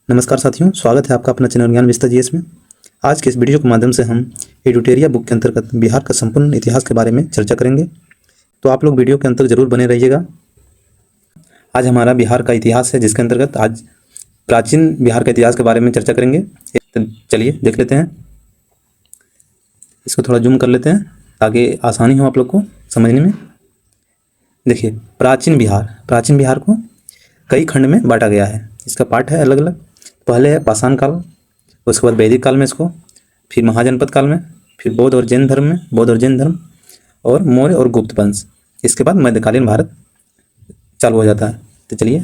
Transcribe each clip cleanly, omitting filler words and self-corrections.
नमस्कार साथियों, स्वागत है आपका अपना चैनल ज्ञान विस्तार जीएस में। आज के इस वीडियो के माध्यम से हम एडुटेरिया बुक के अंतर्गत बिहार का संपूर्ण इतिहास के बारे में चर्चा करेंगे, तो आप लोग वीडियो के अंत तक जरूर बने रहिएगा। आज हमारा बिहार का इतिहास है, जिसके अंतर्गत आज प्राचीन बिहार के इतिहास के बारे में चर्चा करेंगे। तो चलिए देख लेते हैं, इसको थोड़ा जूम कर लेते हैं ताकि आसानी हो आप लोग को समझने में। देखिए, प्राचीन बिहार को कई खंड में बांटा गया है। इसका पार्ट है अलग अलग। पहले है पाषाण काल, उसके बाद वैदिक काल में इसको, फिर महाजनपद काल में, फिर बौद्ध और जैन धर्म और मौर्य और गुप्त वंश। इसके बाद मध्यकालीन भारत चालू हो जाता है। तो चलिए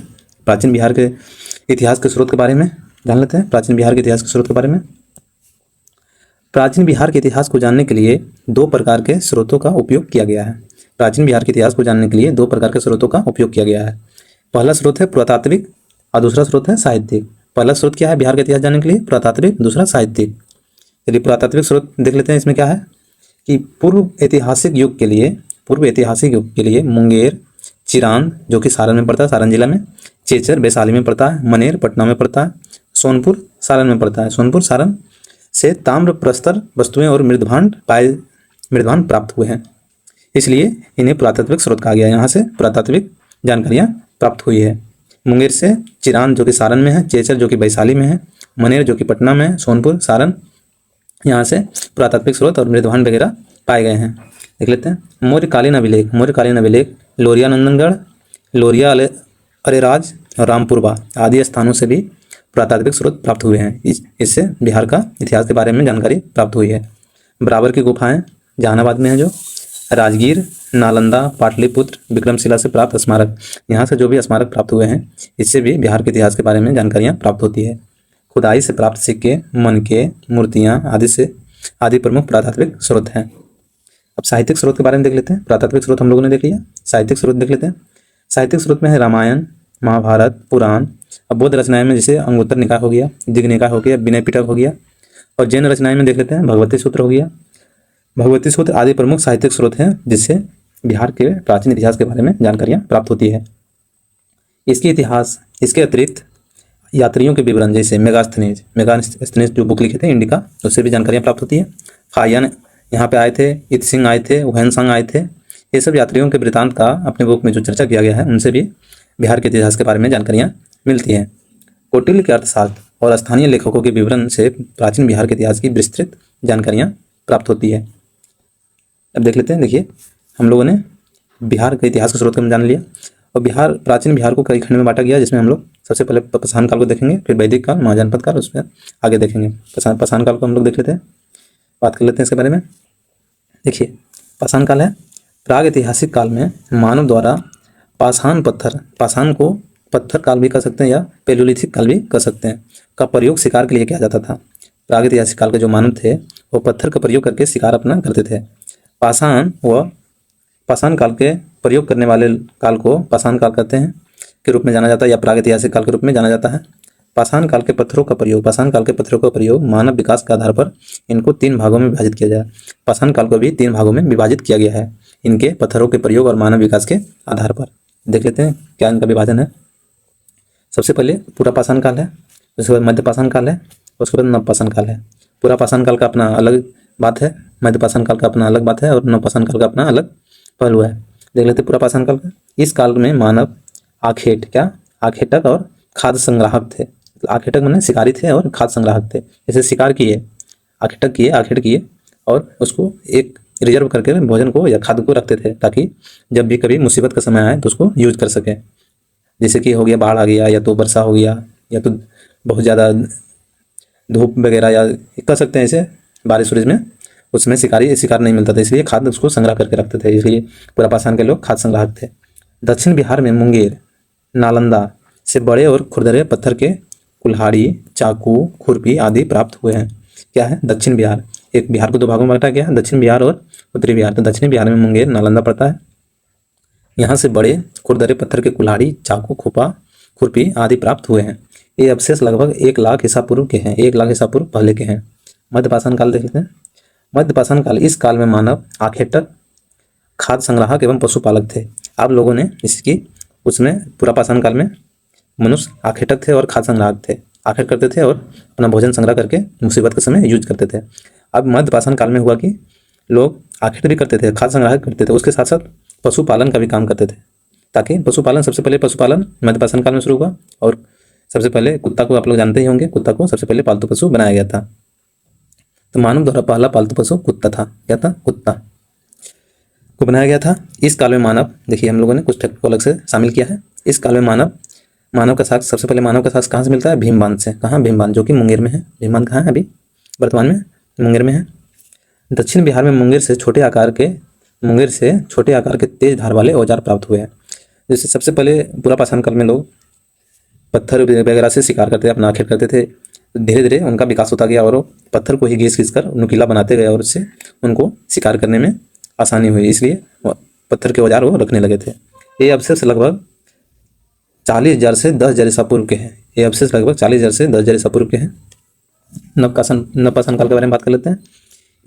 प्राचीन बिहार के इतिहास के स्रोत के बारे में जान लेते हैं। प्राचीन बिहार के इतिहास के स्रोत के बारे में, प्राचीन बिहार के इतिहास को जानने के लिए दो प्रकार के स्रोतों का उपयोग किया गया है। प्राचीन बिहार के इतिहास को जानने के लिए दो प्रकार के स्रोतों का उपयोग किया गया है। पहला स्रोत है पुरातात्विक और दूसरा स्रोत है साहित्यिक। पहला स्रोत क्या है बिहार का इतिहास जानने के लिए? पुरातात्विक, दूसरा साहित्यिक। चलिए पुरातात्विक स्रोत देख लेते हैं। इसमें क्या है कि पूर्व ऐतिहासिक युग के लिए मुंगेर, चिरांद जो कि सारण में पड़ता है, सारण जिला में, चेचर वैशाली में पड़ता है, मनेर पटना में पड़ता है, सोनपुर सारण में पड़ता है। सोनपुर सारण से ताम्र प्रस्तर वस्तुएं और मृदभांड प्राप्त हुए हैं, इसलिए इन्हें पुरातात्विक स्रोत कहा गया है। यहाँ से पुरातात्विक जानकारियाँ प्राप्त हुई है। मुंगेर से चिरांद जो कि सारण में है, चेचर जो कि वैशाली में है, मनेर जो कि पटना में है, सोनपुर सारण, यहाँ से पुरातात्विक स्रोत और मृदभांड वगैरह पाए गए हैं। देख लेते हैं मौर्यकालीन अभिलेख लोरिया नंदनगढ़, लोरिया अरेराज और रामपुरवा आदि स्थानों से भी पुरातात्विक स्रोत प्राप्त हुए हैं। इससे बिहार का इतिहास के बारे में जानकारी प्राप्त हुई है। बराबर की गुफाएं जहानाबाद में है, जो राजगीर, नालंदा, पाटलिपुत्र, विक्रमशिला से प्राप्त स्मारक, यहाँ से जो भी स्मारक प्राप्त हुए हैं, इससे भी बिहार के इतिहास के बारे में जानकारियाँ प्राप्त होती है। खुदाई से प्राप्त सिक्के, मनके, मूर्तियाँ आदि प्रमुख पुरातात्विक स्रोत हैं। अब साहित्यिक स्रोत के बारे में देख लेते हैं। पुरातात्विक स्रोत हम लोगों ने देख लिया, साहित्यिक स्रोत देख लेते हैं। साहित्यिक स्रोत में है रामायण, महाभारत, पुराण। अब बौद्ध रचनाएं में जैसे अंगुत्तर निकाय हो गया, दिग् निकाय हो गया, विनय पिटक हो गया, और जैन रचनाएं में देख लेते हैं भगवती सूत्र हो गया। भगवती सूत्र आदि प्रमुख साहित्यिक स्रोत हैं, जिससे बिहार के प्राचीन इतिहास के बारे में जानकारियाँ प्राप्त होती है। इसके अतिरिक्त यात्रियों के विवरण जैसे मेगास्थनीज जो बुक लिखे थे इंडिका, उससे भी जानकारियाँ प्राप्त होती है। फायन यहाँ पे आए थे, इत सिंह आए थे, हुएनसांग आए थे। ये सब यात्रियों के वृतांत का अपने बुक में जो चर्चा किया गया है, उनसे भी बिहार के इतिहास के बारे में जानकारियाँ मिलती हैं। कौटिल्य के अर्थशास्त्र और स्थानीय लेखकों के विवरण से प्राचीन बिहार के इतिहास की विस्तृत जानकारियाँ प्राप्त होती है। अब देख लेते हैं। देखिए, हम लोगों ने बिहार के इतिहास के स्रोत को जान लिया, और प्राचीन बिहार को कई खंड में बांटा गया, जिसमें हम लोग सबसे पहले पाषाण काल को देखेंगे, फिर वैदिक काल, महाजनपद काल, उसमें आगे देखेंगे। पाषाण काल को हम लोग देख लेते हैं, बात कर लेते हैं इसके बारे में। देखिए, पाषाण काल है प्राग ऐतिहासिक काल में मानव द्वारा पाषाण को पत्थर काल भी कर सकते हैं या पैलियोलिथिक काल भी कर सकते हैं, का प्रयोग शिकार के लिए किया जाता था। प्राग ऐतिहासिक काल के जो मानव थे वो पत्थर का प्रयोग करके शिकार अपना करते थे। पाषाण काल के प्रयोग करने वाले काल को पाषाण काल कहते हैं के रूप में जाना जाता है, या प्राग ऐतिहासिक काल के रूप में जाना जाता है। पाषाण काल के पत्थरों का प्रयोग मानव विकास के आधार पर इनको 3 भागों में विभाजित किया जाए। पाषाण काल को भी 3 भागों में विभाजित किया गया है, इनके पत्थरों के प्रयोग और मानव विकास के आधार पर। देख लेते हैं क्या इनका विभाजन है। सबसे पहले पूरा पाषाण काल है, उसके बाद मध्य पाषाण काल है, उसके बाद नव पाषाण काल है। पूरा पाषाण काल का अपना अलग बात है, मध्य पाषाण काल का अपना अलग बात है, और नव पाषाण काल का अपना अलग पहलू है। देख लेते पूरा पाषाण काल का। इस काल में मानव आखेटक और खाद्य संग्राहक थे। आखेटक माने शिकारी थे और खाद्य संग्राहक थे। जैसे शिकार किए, आखेट किए और उसको एक रिजर्व करके भोजन को या खाद्य को रखते थे, ताकि जब भी कभी मुसीबत का समय आए तो उसको यूज कर सके। जैसे कि हो गया बाढ़ आ गया, या तो वर्षा हो गया, या तो बहुत ज़्यादा धूप वगैरह, या कर सकते हैं ऐसे बारिश में, उसमें शिकार नहीं मिलता था, इसलिए खाद्य उसको संग्रह करके रखते थे। इसलिए पूरा पाषाण के लोग खाद्य संग्राहक थे। दक्षिण बिहार में मुंगेर, नालंदा से बड़े और खुरदरे पत्थर के कुल्हाड़ी, चाकू, खुरपी आदि प्राप्त हुए हैं। क्या है दक्षिण बिहार? एक बिहार को 2 भागों में बांटा गया है, दक्षिण बिहार और उत्तरी बिहार। तो दक्षिणी बिहार में मुंगेर, नालंदा पड़ता है। यहाँ से बड़े खुरदरे पत्थर के कुल्हाड़ी, चाकू, खुरपी आदि प्राप्त हुए हैं। ये अवशेष लगभग 1 लाख ईसा पूर्व के हैं, 1 लाख ईसा पूर्व पहले के हैं। मध्य पाषाण काल देख लेते हैं। मध्य पाषाण काल, इस काल में मानव आखेटक, खाद्य संग्राहक एवं पशुपालक थे। आप लोगों ने उसमें पूरा पाषाण काल में मनुष्य आखेटक थे और खाद्य संग्राहक थे। आखिर करते थे और अपना भोजन संग्रह करके मुसीबत के समय यूज करते थे। अब मध्यपाषाण काल में हुआ कि लोग आखिर भी करते थे, खाद्य संग्रह करते थे, उसके साथ साथ पशुपालन का भी काम करते थे। ताकि पशुपालन, सबसे पहले पशुपालन मध्यपाषाण काल में शुरू हुआ और सबसे पहले कुत्ता को आप लोग जानते ही होंगे, कुत्ता को सबसे पहले पालतू पशु बनाया गया था। तो मानव द्वारा पहला पालतू पशु कुत्ता था। क्या था? कुत्ता को बनाया गया था। इस काल में मानव, देखिए हम लोगों ने कुछ टेक्निक को अलग से शामिल किया है। इस काल में मानव का साक्ष्य, सबसे पहले मानव का साक्ष्य कहाँ से मिलता है? भीमबांध से। कहाँ? भीमबांध, जो कि मुंगेर में है। भीमबांध कहाँ है? अभी वर्तमान में मुंगेर में है। दक्षिण बिहार में मुंगेर से छोटे आकार के तेज धार वाले औजार प्राप्त हुए हैं। जैसे सबसे पहले पूरा पाषाण काल में लोग पत्थर वगैरह से शिकार करते, अपना आखिर करते थे। धीरे धीरे उनका विकास होता गया और वो पत्थर को ही घिस कर नुकीला बनाते गए और उससे उनको शिकार करने में आसानी हुई, इसलिए पत्थर के औजार वो रखने लगे थे। ये अवशेष लगभग 40,000 से 10,000 ईसा पूर्व के हैं। ये अवशेष लगभग 40,000 से 10,000 ईसा पूर्व के हैं। नवपाषाण काल के बारे में बात कर लेते हैं।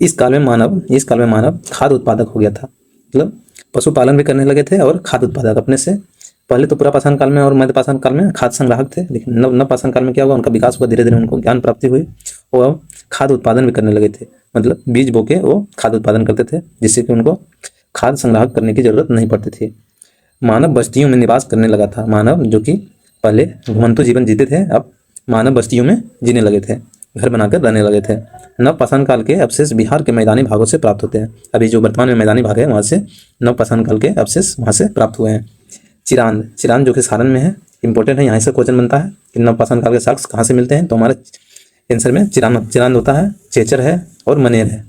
इस काल में मानव खाद्य उत्पादक हो गया था, मतलब पशुपालन भी करने लगे थे और खाद्य उत्पादक अपने से। पहले तो पुरापाषाण काल में और मध्यपाषाण काल में खाद्य संग्राहक थे, लेकिन नवपाषाण काल में क्या हुआ? उनका विकास हुआ, धीरे धीरे उनको ज्ञान प्राप्ति हुई और खाद्य उत्पादन भी करने लगे थे। मतलब बीज बो के वो खाद्य उत्पादन करते थे, जिससे कि उनको खाद्य संग्राहक करने की जरूरत नहीं पड़ती थी। मानव बस्तियों में निवास करने लगा था। मानव जो कि पहले घुमंतु जीवन जीते थे, अब मानव बस्तियों में जीने लगे थे, घर बनाकर रहने लगे थे। नवपाषाण काल के अवशेष बिहार के मैदानी भागों से प्राप्त होते हैं। अभी जो वर्तमान में मैदानी भाग है वहाँ से नवपाषाण काल के अवशेष वहाँ से प्राप्त हुए हैं। चिरांद जो कि सारण में है, इंपॉर्टेंट है, यहाँ से क्वेश्चन बनता है कि नवपाषाण काल के साक्ष्य कहाँ से मिलते हैं। तो हमारे आंसर में चिरांद होता है, चेचर है और मनेर है,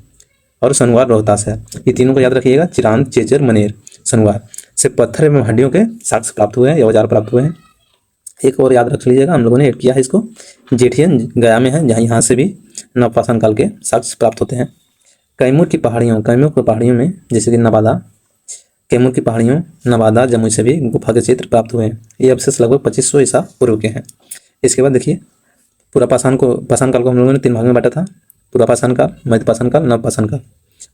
और सनवार रोहतास है। ये तीनों को याद रखिएगा, चिरांद, चेचर, मनेर, सनवार से पत्थर एवं हड्डियों के साक्ष्य प्राप्त हुए हैं या औजार प्राप्त हुए हैं। एक और याद रख लीजिएगा, हम लोगों ने ऐड किया है इसको, जेठियन गया में है, जहाँ यहाँ से भी नवपाषाण काल के साक्ष्य प्राप्त होते हैं। कैमूर की पहाड़ियों में जैसे कि कैमूर की पहाड़ियों, नवादा, जमुई से भी गुफा के चित्र प्राप्त हुए हैं। ये अवशेष लगभग 2500 ईसा पूर्व के हैं। इसके बाद देखिए पाषाण काल को हम लोगों ने 3 भाग में बांटा था, पुरापाषाण काल, मध्यपाषाण काल, नवपाषाण काल।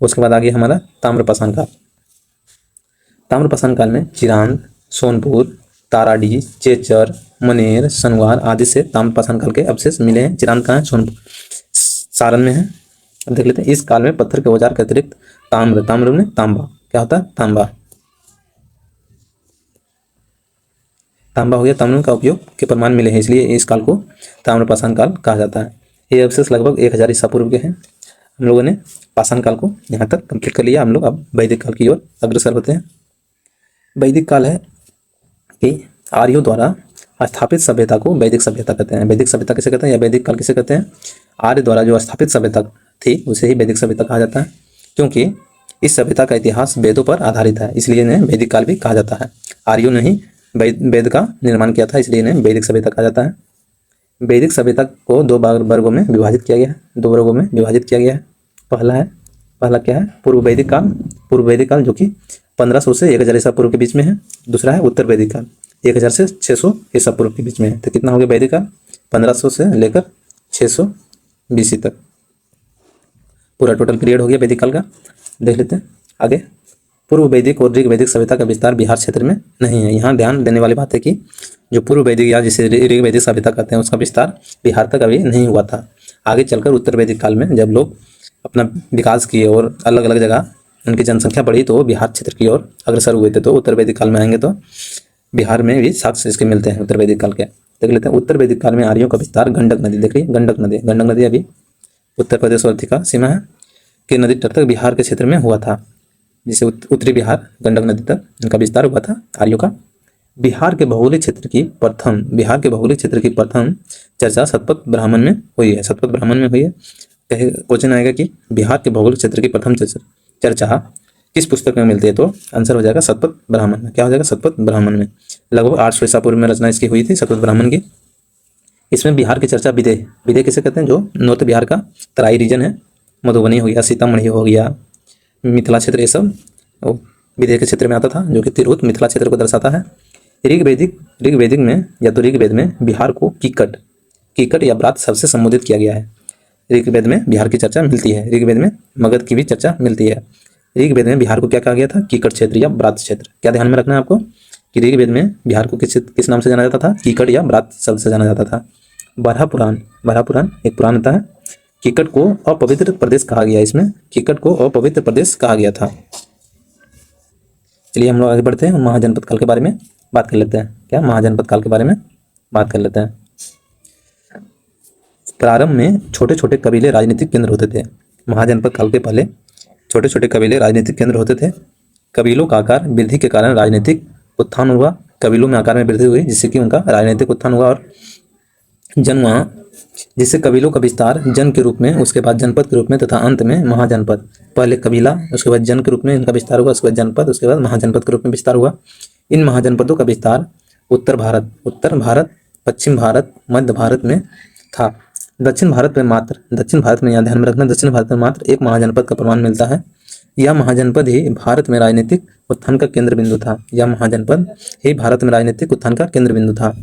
उसके बाद आ गया हमारा ताम्रपाषाण काल। ताम्रपाषाण काल में चिरांद, सोनपुर, ताराडीह, चेचर, मनेर, सनवार आदि से ताम्रपाषाण काल के अवशेष मिले हैं। चिरांद कहाँ है? सोनपुर, सारण में है। अब देख लेते हैं, इस काल में पत्थर के औजार के अतिरिक्त ताम्र में तांबा, क्या होता है? तांबा हो गया, ताम्र का उपयोग के प्रमाण मिले हैं, इसलिए इस काल को ताम्रपाषाण काल कहा जाता है। ये अवशेष लगभग 1000 ईसा पूर्व के हैं। हम लोगों ने पाषाण काल को यहाँ तक कंप्लीट कर लिया। हम लोग अब वैदिक काल की ओर अग्रसर होते हैं। वैदिक काल है कि आर्यों द्वारा स्थापित सभ्यता को वैदिक सभ्यता कहते हैं। वैदिक सभ्यता किसे कहते हैं या वैदिक काल किसे कहते हैं? आर्य द्वारा जो स्थापित सभ्यता थी उसे ही वैदिक सभ्यता कहा जाता है, क्योंकि इस सभ्यता का इतिहास वेदों पर आधारित है, इसलिए इन्हें वैदिक काल भी कहा जाता है। आर्यों ने ही वेद का निर्माण किया था, इसलिए इन्हें वैदिक सभ्यता कहा जाता है। वैदिक सभ्यता को 2 वर्गों में विभाजित किया गया है। पहला क्या है? पूर्व वैदिक काल जो कि 1500 से 1000 ईसा पूर्व के बीच में है। दूसरा है उत्तर वैदिक काल, 1000 से 600 ईसा पूर्व के बीच में है। तो कितना हो गया वैदिक काल? 1500 से लेकर 600 BC तक पूरा टोटल पीरियड हो गया वैदिक काल का। देख लेते हैं आगे। पूर्व वैदिक और ऋग वैदिक सभ्यता का विस्तार बिहार क्षेत्र में नहीं है। यहाँ ध्यान देने वाली बात है कि जो पूर्व वैदिक या जिसे ऋग वैदिक सभ्यता कहते हैं उसका विस्तार बिहार तक अभी नहीं हुआ था। आगे चलकर उत्तर वैदिक काल में जब लोग अपना विकास किए और अलग अलग जगह उनकी जनसंख्या बढ़ी तो बिहार क्षेत्र की ओर अग्रसर हुए थे। तो उत्तर वैदिक काल में आएंगे तो बिहार में भी साक्ष्य इसके मिलते हैं उत्तर वैदिक काल के। देख लेते हैं उत्तर वैदिक काल में आर्यों का विस्तार गंडक नदी, देख रही गंडक नदी अभी उत्तर प्रदेश और का सीमा है कि नदी तट तक बिहार के क्षेत्र में हुआ था, जिसे उत्तरी बिहार गंडक नदी तक इनका विस्तार हुआ था आर्यों का। बिहार के भौगोलिक क्षेत्र की प्रथम चर्चा शतपथ ब्राह्मण में हुई है। क्वेश्चन आएगा कि बिहार के भौगोलिक क्षेत्र की प्रथम चर्चा किस पुस्तक में मिलती है? तो आंसर हो जाएगा शतपथ ब्राह्मण में। क्या हो जाएगा? शतपथ ब्राह्मण में। लगभग 800 ईसा पूर्व में रचना इसकी हुई थी शतपथ ब्राह्मण की। इसमें बिहार की चर्चा विदेह किसे कहते हैं? जो नॉर्थ बिहार का तराई रीजन है, मधुबनी हो गया, सीतामढ़ी हो गया, मिथिला क्षेत्र, ये सब विदेह के क्षेत्र में आता था, जो कि तिरहुत मिथिला क्षेत्र को दर्शाता है। ऋग्वेद में बिहार को कीकट या ब्रात शब्द से संबोधित किया गया है। ऋग्वेद में बिहार की चर्चा मिलती है। ऋग्वेद में मगध की भी चर्चा मिलती है। ऋग्वेद में बिहार को क्या कहा गया था? कीकट क्षेत्र या ब्रात क्षेत्र। क्या ध्यान में रखना है आपको कि ऋग्वेद में बिहार को किस नाम से जाना जाता था? कीकट या ब्रात शब्द से जाना जाता था। बरहा पुराण एक पुराण होता है। किकट को अपवित्र प्रदेश कहा गया, इसमें किकट को अपवित्र प्रदेश कहा गया था। चलिए हम लोग आगे बढ़ते हैं, महाजनपद काल के बारे में बात कर लेते हैं। क्या महाजनपद काल के बारे में बात कर लेते हैं। प्रारंभ में छोटे छोटे कबीले राजनीतिक केंद्र होते थे। महाजनपद काल के पहले छोटे छोटे कबीले राजनीतिक केंद्र होते थे। कबीलों का आकार वृद्धि के कारण राजनीतिक उत्थान हुआ। कबीलों में आकार में वृद्धि हुई जिससे कि उनका राजनीतिक उत्थान हुआ और जन वहाँ, जिससे कबीलों का विस्तार जन के रूप में, उसके बाद जनपद के रूप में तथा अंत में महाजनपद। पहले कबीला, उसके बाद जन के रूप में इनका विस्तार हुआ, उसके बाद जनपद, उसके बाद महाजनपद के रूप में विस्तार हुआ। इन महाजनपदों का विस्तार उत्तर भारत, पश्चिम भारत, मध्य भारत में था। दक्षिण भारत में यहाँ ध्यान में रखना, दक्षिण भारत में मात्र एक महाजनपद का प्रमाण मिलता है। यह महाजनपद ही भारत में राजनीतिक उत्थान का केंद्र बिंदु था। यह महाजनपद ही भारत में राजनीतिक उत्थान का केंद्र बिंदु था।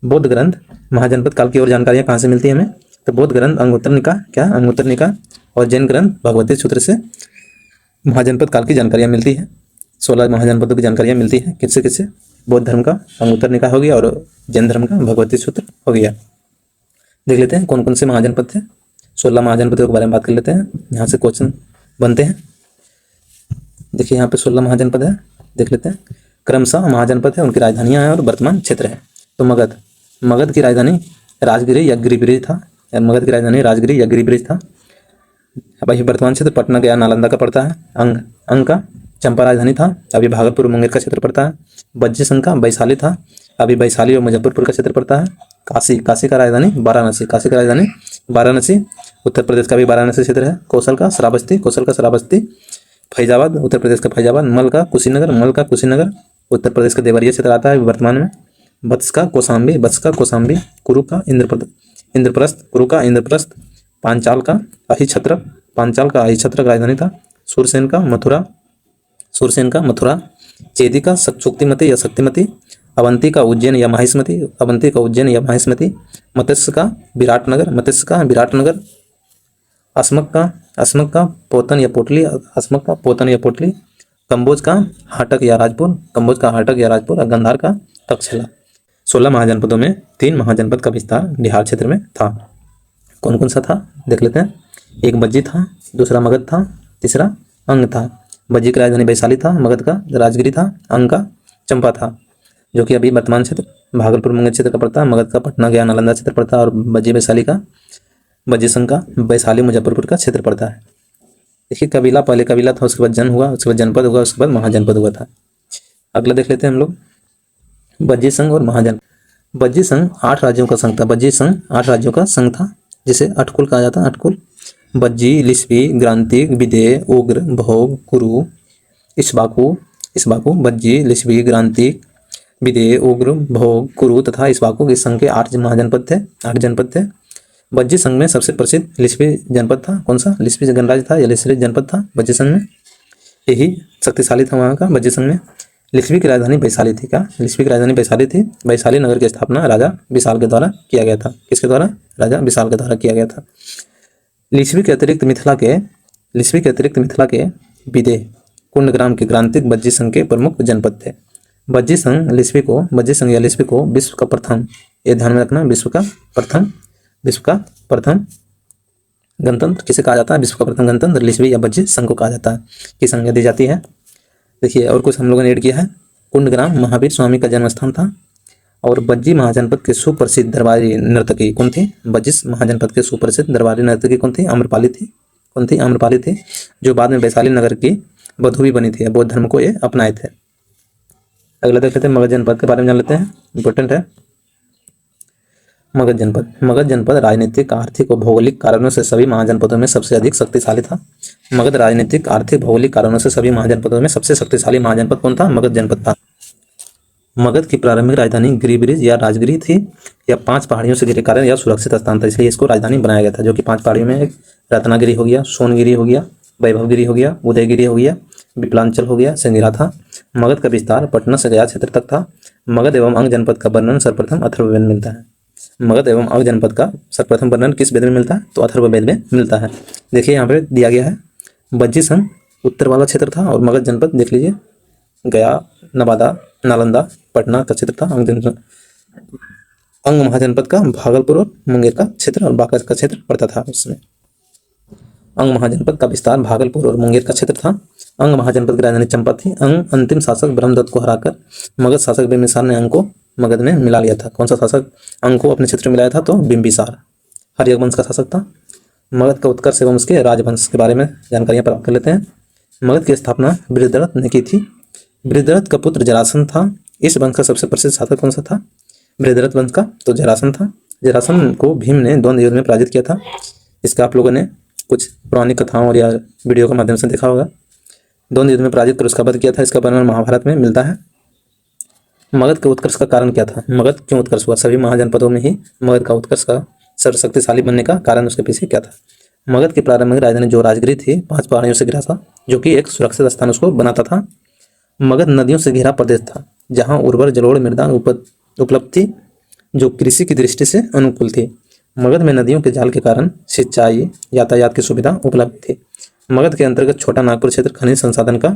बौद्ध ग्रंथ महाजनपद काल की और जानकारियां कहाँ से मिलती है हमें? तो बौद्ध ग्रंथ अंगुत्तर निकाय और जैन ग्रंथ भगवती सूत्र से महाजनपद काल की जानकारियां मिलती है। 16 महाजनपदों की जानकारियां मिलती है। किससे किससे? बौद्ध धर्म का अंगुत्तर निकाय हो गया और जैन धर्म का भगवती सूत्र हो गया। देख लेते हैं कौन कौन से महाजनपद थे। 16 महाजनपदों के बारे में बात कर लेते हैं। यहाँ से क्वेश्चन बनते हैं। देखिए यहाँ पे 16 महाजनपद है, देख लेते हैं। क्रमशः महाजनपद है, उनकी राजधानियां हैं और वर्तमान क्षेत्र है। तो मगध की राजधानी राजगिरी या गिरिब्रिज था। मगध की राजधानी राजगिरी या गिरिब्रिज था। अब ये वर्तमान क्षेत्र पटना गया नालंदा का पड़ता है। अंग का चंपा राजधानी था, अभी भागलपुर मुंगेर का क्षेत्र पड़ता है। वज्र संघ का वैशाली था, अभी वैशाली और मुजफ्फरपुर का क्षेत्र पड़ता है। काशी का राजधानी वाराणसी, उत्तर प्रदेश का भी वाराणसी क्षेत्र है। कौशल का श्रावस्ती, फैजाबाद उत्तर प्रदेश का फैजाबाद। मल का कुशीनगर उत्तर प्रदेश का देवरिया क्षेत्र आता है वर्तमान में। वत्स का कौशाम्बी, कुरु का इंद्रप्रस्थ, पांचाल का अहिछत्रक राजधानी था। सूरसेन का मथुरा, चेदी का शक्तिमती, अवंती का उज्जैन या माहिष्मती, मत्स्य का विराटनगर, अस्मक का पोतन या पोटली, कंबोज का हाटक या राजपुर और गंधार का तक्षशिला। 16 महाजनपदों में 3 महाजनपद का विस्तार बिहार क्षेत्र में था। कौन कौन सा था देख लेते हैं। एक बज्जी था, दूसरा मगध था, तीसरा अंग था। बज्जी की राजधानी वैशाली था, मगध का राजगिरी था, अंग का चंपा था, जो कि अभी वर्तमान क्षेत्र भागलपुर मुंगेर क्षेत्र का पड़ता है। मगध का पटना गया नालंदा क्षेत्र पड़ता है और बज्जी संघ का वैशाली मुजफ्फरपुर का क्षेत्र पड़ता है। देखिए पहले कबीला था, उसके बाद जन हुआ, उसके बाद जनपद हुआ, उसके बाद महाजनपद हुआ था। अगला देख लेते हैं हम लोग बज्जी संघ और महाजन। बज्जी संघ 8 राज्यों का संघ था, जिसे अटकुल कहा जाता है। अटकुल बज्जी, लिस्वी, ग्रांतिक, विदेह, उग्र, भोग, कुरु, इस्बाकू। बज्जी, लिस्वी, ग्रांतिक, विदेह, उग्र, भोग, कुरु तथा इस्बाकू इस संघ के 8 जनपद थे। बज्जी संघ में सबसे प्रसिद्ध लिस्वी जनपद था। कौन सा? लिस्वी गणराज्य था या लिस्वी जनपद था बज्जी संघ में। यही शक्तिशाली था वहाँ का बज्जी संघ में। लिस्वी की राजधानी वैशाली थी। वैशाली नगर की स्थापना राजा विशाल के द्वारा किया गया था। किसके द्वारा? राजा विशाल के द्वारा किया गया था। लिस्वी के अतिरिक्त मिथिला के विदेह, कुंडग्राम के ग्रांतिक बज्जी संघ के प्रमुख जनपद थे। बज्जी संघ या लिस्वी को विश्व का प्रथम, ये ध्यान में रखना, विश्व का प्रथम गणतंत्र किसे कहा जाता है? विश्व का प्रथम गणतंत्र लिस्वी या बज्जी संघ को कहा जाता है, की संज्ञा दी जाती है। देखिए और कुछ हम लोगों ने ऐड किया है। कुंडग्राम महावीर स्वामी का जन्म स्थान था। और बज्जी महाजनपद के सुप्रसिद्ध दरबारी नर्तकी कौन थी? बज्जी महाजनपद के सुप्रसिद्ध दरबारी नर्तकी कौन थी? आम्रपाली थी, जो बाद में वैशाली नगर की वधू भी बनी थी। बौद्ध धर्म को ये अपनाए थे। अगला देख लेते हैं मगध जनपद के बारे में जान लेते हैं, इंपॉर्टेंट है। मगध जनपद राजनीतिक, आर्थिक और भौगोलिक कारणों से सभी महाजनपदों में सबसे अधिक शक्तिशाली था। मगध राजनीतिक, आर्थिक, भौगोलिक कारणों से सभी महाजनपदों में सबसे शक्तिशाली महाजनपद कौन था? मगध जनपद था। मगध की प्रारंभिक राजधानी गिरिब्रिज या राजगिरी थी। यह 5 पहाड़ियों से घिरे कारण यह सुरक्षित स्थान था, इसलिए इसको राजधानी बनाया गया था। जो कि 5 पहाड़ियों में एक रत्नागिरी हो गया, सोनगिरी हो गया, वैभवगिरी हो गया, उदयगिरी हो गया, विपलांचल हो गया, सिंगिरा था। मगध का विस्तार पटना से गया क्षेत्र तक था। मगध एवं अंग जनपद का वर्णन सर्वप्रथम अथर्ववेद में मिलता है। मगध एवं अंग जनपद का सर्वप्रथम वर्णन किस वेद में मिलता है? तो अथर्ववेद में मिलता है। देखिए यहाँ पे दिया गया है बज्जी संघ उत्तर वाला क्षेत्र था और मगध जनपद देख लीजिए गया, नवादा, नालंदा, पटना का क्षेत्र था। अंग महाजनपद का भागलपुर और मुंगेर का क्षेत्र और बांका का क्षेत्र पड़ता था उसमें। अंग महाजनपद का विस्तार भागलपुर और मुंगेर का क्षेत्र था। अंग महाजनपद की राजधानी चंपा थी। अंग अंतिम शासक ब्रह्मदत्त को हराकर मगध शासक बिंबिसार ने अंग को मगध में मिला लिया था। कौन सा शासक अंग को अपने क्षेत्र में मिलाया था? तो बिंबिसार हर्यक वंश का शासक था। मगध का उत्कर्ष एवं उसके राजवंश के बारे में जानकारियां प्राप्त कर लेते हैं। मगध की स्थापना बृहद्रथ ने की थी। बृहद्रथ का पुत्र जरासंध था। इस वंश का सबसे प्रसिद्ध शासक कौन सा था? बृहद्रथ वंश का तो जरासंध था। जरासंध को भीम ने द्वंद्व युद्ध में पराजित किया था। इसका आप लोगों ने कुछ पुरानी कथाओं और या वीडियो के माध्यम से देखा होगा। द्वंद्व युद्ध में पराजित कर उसका वध किया था। इसका वर्णन महाभारत में मिलता है। मगध के उत्कर्ष का कारण क्या था? मगध क्यों उत्कर्ष हुआ? सभी महाजनपदों में ही मगध का उत्कर्ष का सर्वशक्तिशाली बनने का कारण उसके पीछे क्या था? मगध की प्रारंभिक राजधानी जो राजगिरी थी 5 पहाड़ियों से घिरा था, जो कि एक सुरक्षित स्थान उसको बनाता था। मगध नदियों से घिरा प्रदेश था जहाँ उर्वर जलोढ़ मृदा उपलब्ध थी, जो कृषि की दृष्टि से अनुकूल थी। मगध में नदियों के जाल के कारण सिंचाई यातायात की सुविधा उपलब्ध थी। मगध के अंतर्गत छोटा नागपुर क्षेत्र खनिज संसाधन का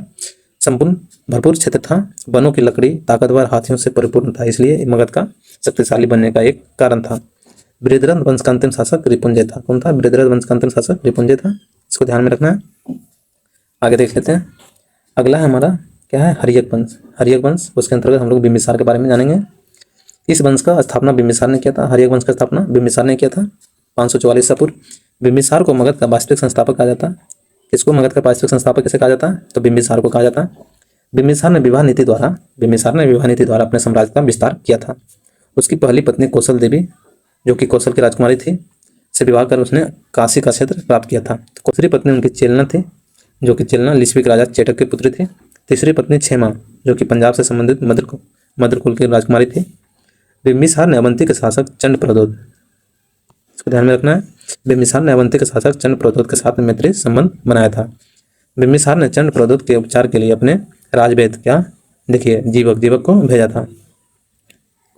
संपूर्ण भरपूर क्षेत्र था। वनों की लकड़ी ताकतवर हाथियों से परिपूर्ण था, इसलिए मगध का शक्तिशाली बनने का एक कारण था। बृहद्रथ वंश का अंतिम शासक रिपुंजय था। कौन था? बृहद्रथ वंश का अंतिम शासक रिपुंजय था। इसको ध्यान में रखना है। आगे देख लेते हैं। अगला है हमारा क्या है? हर्यक वंश। हर्यक वंश, उसके अंतर्गत हम लोग बिंबिसार के बारे में जानेंगे। इस वंश का स्थापना बिंबिसार ने किया था। हर्यक वंश का स्थापना बिंबिसार ने किया था 544 ईसा पूर्व। बिंबिसार को मगध का वास्तविक संस्थापक कहा जाता है। इसको मगध का वास्तविक संस्थापक कैसे कहा जाता है? तो बिंबिसार को कहा जाता है। बिंबिसार ने विवाह नीति द्वारा अपने साम्राज्य का विस्तार किया था। उसकी पहली पत्नी कौशल देवी, जो कि कौशल की राजकुमारी थी, से विवाह कर उसने काशी का क्षेत्र प्राप्त किया था। दूसरी पत्नी उनकी चेलना थी, जो कि चेलना लिच्छवी राजा चेटक की पुत्री थी। तीसरी पत्नी क्षेमा, जो कि पंजाब से संबंधित मद्र कुल की राजकुमारी थी। बिंबिसार ने अवंती के शासक चंड प्रद्योत, इसको ध्यान में रखना है, बिंबिसार ने अवंती के शासक चंड प्रद्योत के साथ मैत्री संबंध बनाया था। बिंबिसार ने चंड प्रद्योत के उपचार के लिए अपने राजवेद क्या देखिए जीवक को भेजा था।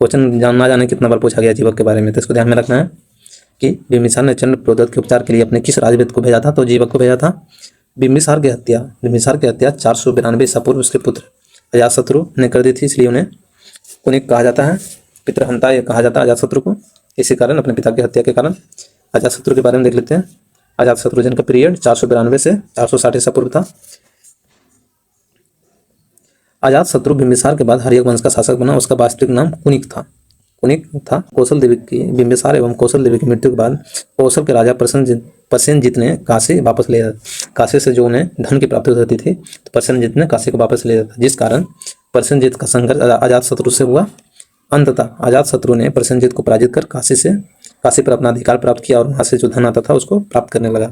क्वेश्चन ना जाने कितना बार पूछा गया जीवक के बारे में, तो इसको ध्यान में रखना है कि बिंबिसार ने चंड प्रद्योत के उपचार के लिए अपने किस राजवेद को भेजा था? तो जीवक को भेजा था। बिंबिसार की हत्या 492 ईसा पूर्व उसके पुत्र अजातशत्रु ने कर दी थी, इसलिए उन्हें कुनिक कहा जाता है, पितृहंता ये कहा जाता है अजातशत्रु को। इसी कारण अपने पिता की हत्या के कारण अजातशत्रु के बारे में देख लेते हैं। अजातशत्रु जिनका पीरियड 492 से 460 ईसा पूर्व था। अजातशत्रु बिंबिसार के बाद हर्यक वंश का शासक बना। उसका वास्तविक नाम कुनिक था। कौशल देवी की बिंबिसार एवं कौशल देवी की मृत्यु के बाद कौशल के राजा प्रसेनजीत ने काशी वापस ले लिया। काशी से जो उन्हें धन की प्राप्ति होती थी, तो प्रसेनजीत ने काशी को वापस ले लिया था, जिस कारण प्रसेनजीत का संघर्ष अजातशत्रु से हुआ। अंततः अजातशत्रु ने प्रसेनजीत को पराजित कर काशी पर अपना अधिकार प्राप्त किया और वहां से जो धन आता था उसको प्राप्त करने लगा।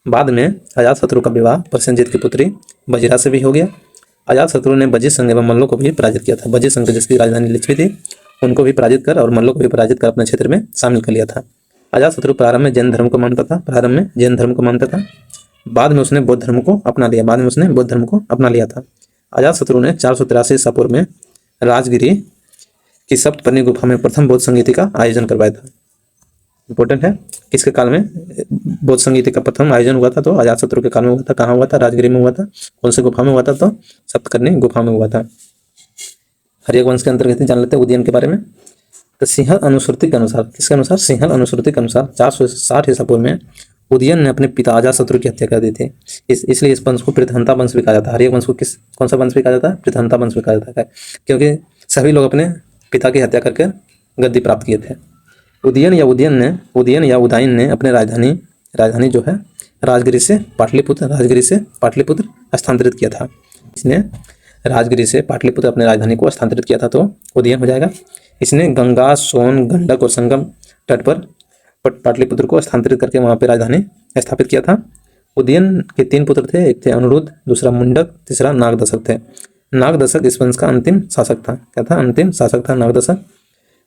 बाद में अजातशत्रु का विवाह प्रसेनजीत की पुत्री बजिरा से भी हो गया। अजातशत्रु ने बजी संघ एवं मल्लों को भी पराजित किया था। बजी संघ जिसकी राजधानी लिच्छवी थी, उनको भी पराजित कर और मल्लों को भी पराजित कर अपने क्षेत्र में शामिल कर लिया था। अजातशत्रु प्रारंभ में जैन धर्म को मानता था। बाद में उसने बौद्ध धर्म को अपना लिया था। अजातशत्रु ने 483 ईसा पूर्व में राजगिरी की सप्तपर्णी गुफा में प्रथम बौद्ध संगीति का आयोजन करवाया था। इंपॉर्टेंट है, किसके काल में बौद्ध संगीति का प्रथम आयोजन हुआ था? तो अजातशत्रु के काल में हुआ था। कहाँ हुआ था? राजगिरी में हुआ था। कौन से गुफा में हुआ था? तो सप्तपर्णी गुफा में हुआ था। हर्यक वंश के अंतर्गत जान लेते हैं उदयन के बारे में। तो सिंहल अनुश्रुति के अनुसार, किसके अनुसार? सिंहल अनुश्रुति के अनुसार 460 ईसा पूर्व में उदयन ने अपने पिता अजातशत्रु की हत्या कर दी थी। इसलिए इस वंश को पृथहंता वंश भी कहा जाता है। हर्यक वंश को कौन सा वंश भी कहा जाता है? पृथहंता वंश भी कहा जाता है, क्योंकि सभी लोग अपने पिता की हत्या करके गद्दी प्राप्त किए थे। उदयन या उदयन ने अपने राजधानी जो है राजगिरी से पाटलिपुत्र स्थानांतरित किया था। इसने राजगिरी से पाटलिपुत्र अपने राजधानी को स्थानांतरित किया था, तो उदयन हो जाएगा। इसने गंगा, सोन, गंडक और संगम तट पर पाटलिपुत्र को स्थानांतरित करके वहां पर राजधानी स्थापित किया था। उदयन के 3 पुत्र थे, एक थे अनुरुद्ध, दूसरा मुंडक, तीसरा नागदशक थे। नागदशक इस वंश का अंतिम शासक था। क्या था? अंतिम शासक था नागदशक।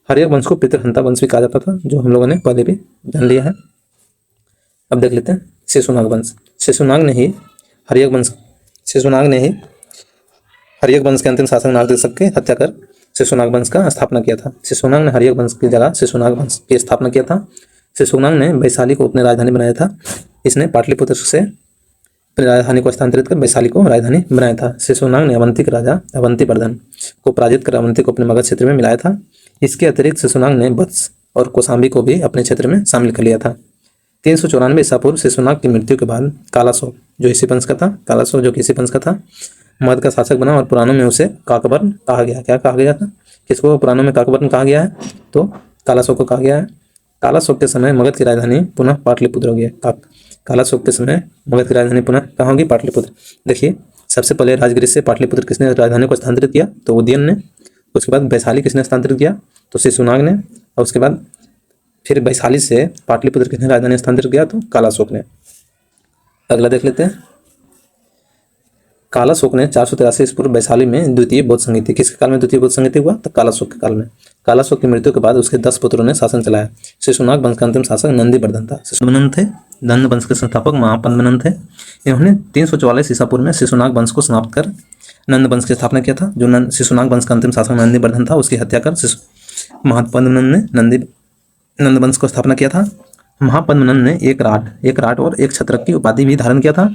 हर्यक वंश को पितृहंता वंश भी कहा जाता था, जो हम लोगों ने पहले भी जान लिया है। अब देख लेते हैं शिशुनाग वंश। शिशुनाग ने ही हर्यक वंश के अंतिम शासक नागदशक की हत्या कर शिशुनाग वंश का स्थापना किया था। शिशुनाग ने हर्यक वंश की जगह शिशुनाग वंश की स्थापना किया था। शिशुनाग ने वैशाली को अपनी राजधानी बनाया था। इसने पाटलिपुत्र से राजधानी को स्थानांतरित कर वैशाली को राजधानी बनाया था। शिशुनाग ने अवंती के राजा अवंतीवर्धन को पराजित कर अवंती को अपने मगध क्षेत्र में मिलाया था। इसके अतिरिक्त शिशुनाग ने वत्स और कौशाम्बी को भी अपने क्षेत्र में शामिल कर लिया था। 394 ईसा पूर्व शिशुनाग की मृत्यु के बाद कालाशोक जो इसी वंश का था, कालाशोक जो कि इसी वंश का था, मगध का शासक बना और पुराणों में उसे काकबर्न कहा गया। क्या कहा गया था? किसको पुराणों में काकबर्न कहा गया है? तो कालाशोक को कहा गया है। कालाशोक के समय मगध की राजधानी पुनः पाटलिपुत्र हो गया। कालाशोक के समय मगध की राजधानी पुनः कहाँ होगी? पाटलिपुत्र। देखिए, सबसे पहले राजगृह से पाटलिपुत्र किसने राजधानी को स्थानांतरित किया? तो उदयन ने। उसके बाद वैशाली किसने स्थानांतरित किया? तो शिशुनाग ने। और उसके बाद फिर वैशाली से पाटलिपुत्र किसने राजधानी स्थानांतरित किया? तो कालाशोक ने। अगला देख लेते हैं। कालाशोक ने 483 ईसा पूर्व वैशाली में द्वितीय बौद्ध संगीति, किसके काल में द्वितीय बौद्ध संगीति हुआ? तो कालाशोक के काल में। कालाशोक की मृत्यु के बाद उसके 10 पुत्रों ने शासन चलाया। शिशुनाग वंश का अंतिम शासक नंदीवर्धन था। शिशुनाग थे नंद वंश के संस्थापक महापद्मनंद थे। इन्होंने 344 ईसा पूर्व में शिशुनाग वंश को समाप्त कर नंद वंश की स्थापना किया था। जो शिशुनाग वंश का अंतिम शासक नंदीवर्धन था, उसकी हत्या कर महापद्मनंद ने नंद वंश को स्थापना किया था। महापद्मनंद ने एक राट और एक छत्रक की उपाधि भी धारण किया था।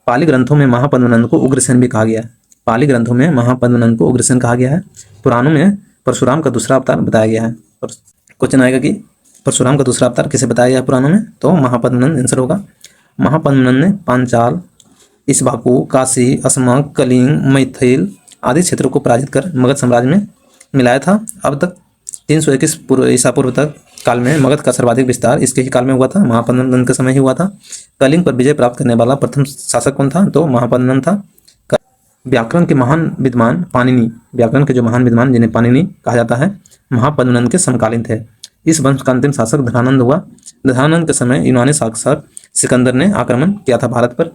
पाली ग्रंथों में महापद्मनंद को उग्रसेन भी कहा गया है। पाली ग्रंथों में महापद्मनंद को उग्रसेन कहा गया है। पुराणों में परशुराम का दूसरा अवतार बताया गया है। क्वेश्चन आएगा कि परशुराम का दूसरा अवतार किसे बताया गया है पुराणों में? तो महापद्मनंद आंसर होगा। महापद्मनंद ने पांचाल, इक्ष्वाकु, काशी, अस्मक, कलिंग, मैथिल आदि क्षेत्रों को पराजित कर मगध साम्राज्य में मिलाया था। अब तक 321 ईसा पूर्व तक काल में मगध का सर्वाधिक विस्तार इसके ही काल में हुआ था, महापद्मनंद के समय ही हुआ था। कलिंग पर विजय प्राप्त करने वाला प्रथम शासक कौन था? तो महापद्मनंद था। व्याकरण के महान विद्वान पाणिनि, व्याकरण के जो महान विद्वान जिन्हें पाणिनि कहा जाता है, महापद्मनंद के समकालीन थे। इस वंश का अंतिम शासक धनानंद हुआ। धनानंद के समय यूनानी शासक सिकंदर ने आक्रमण किया था भारत पर,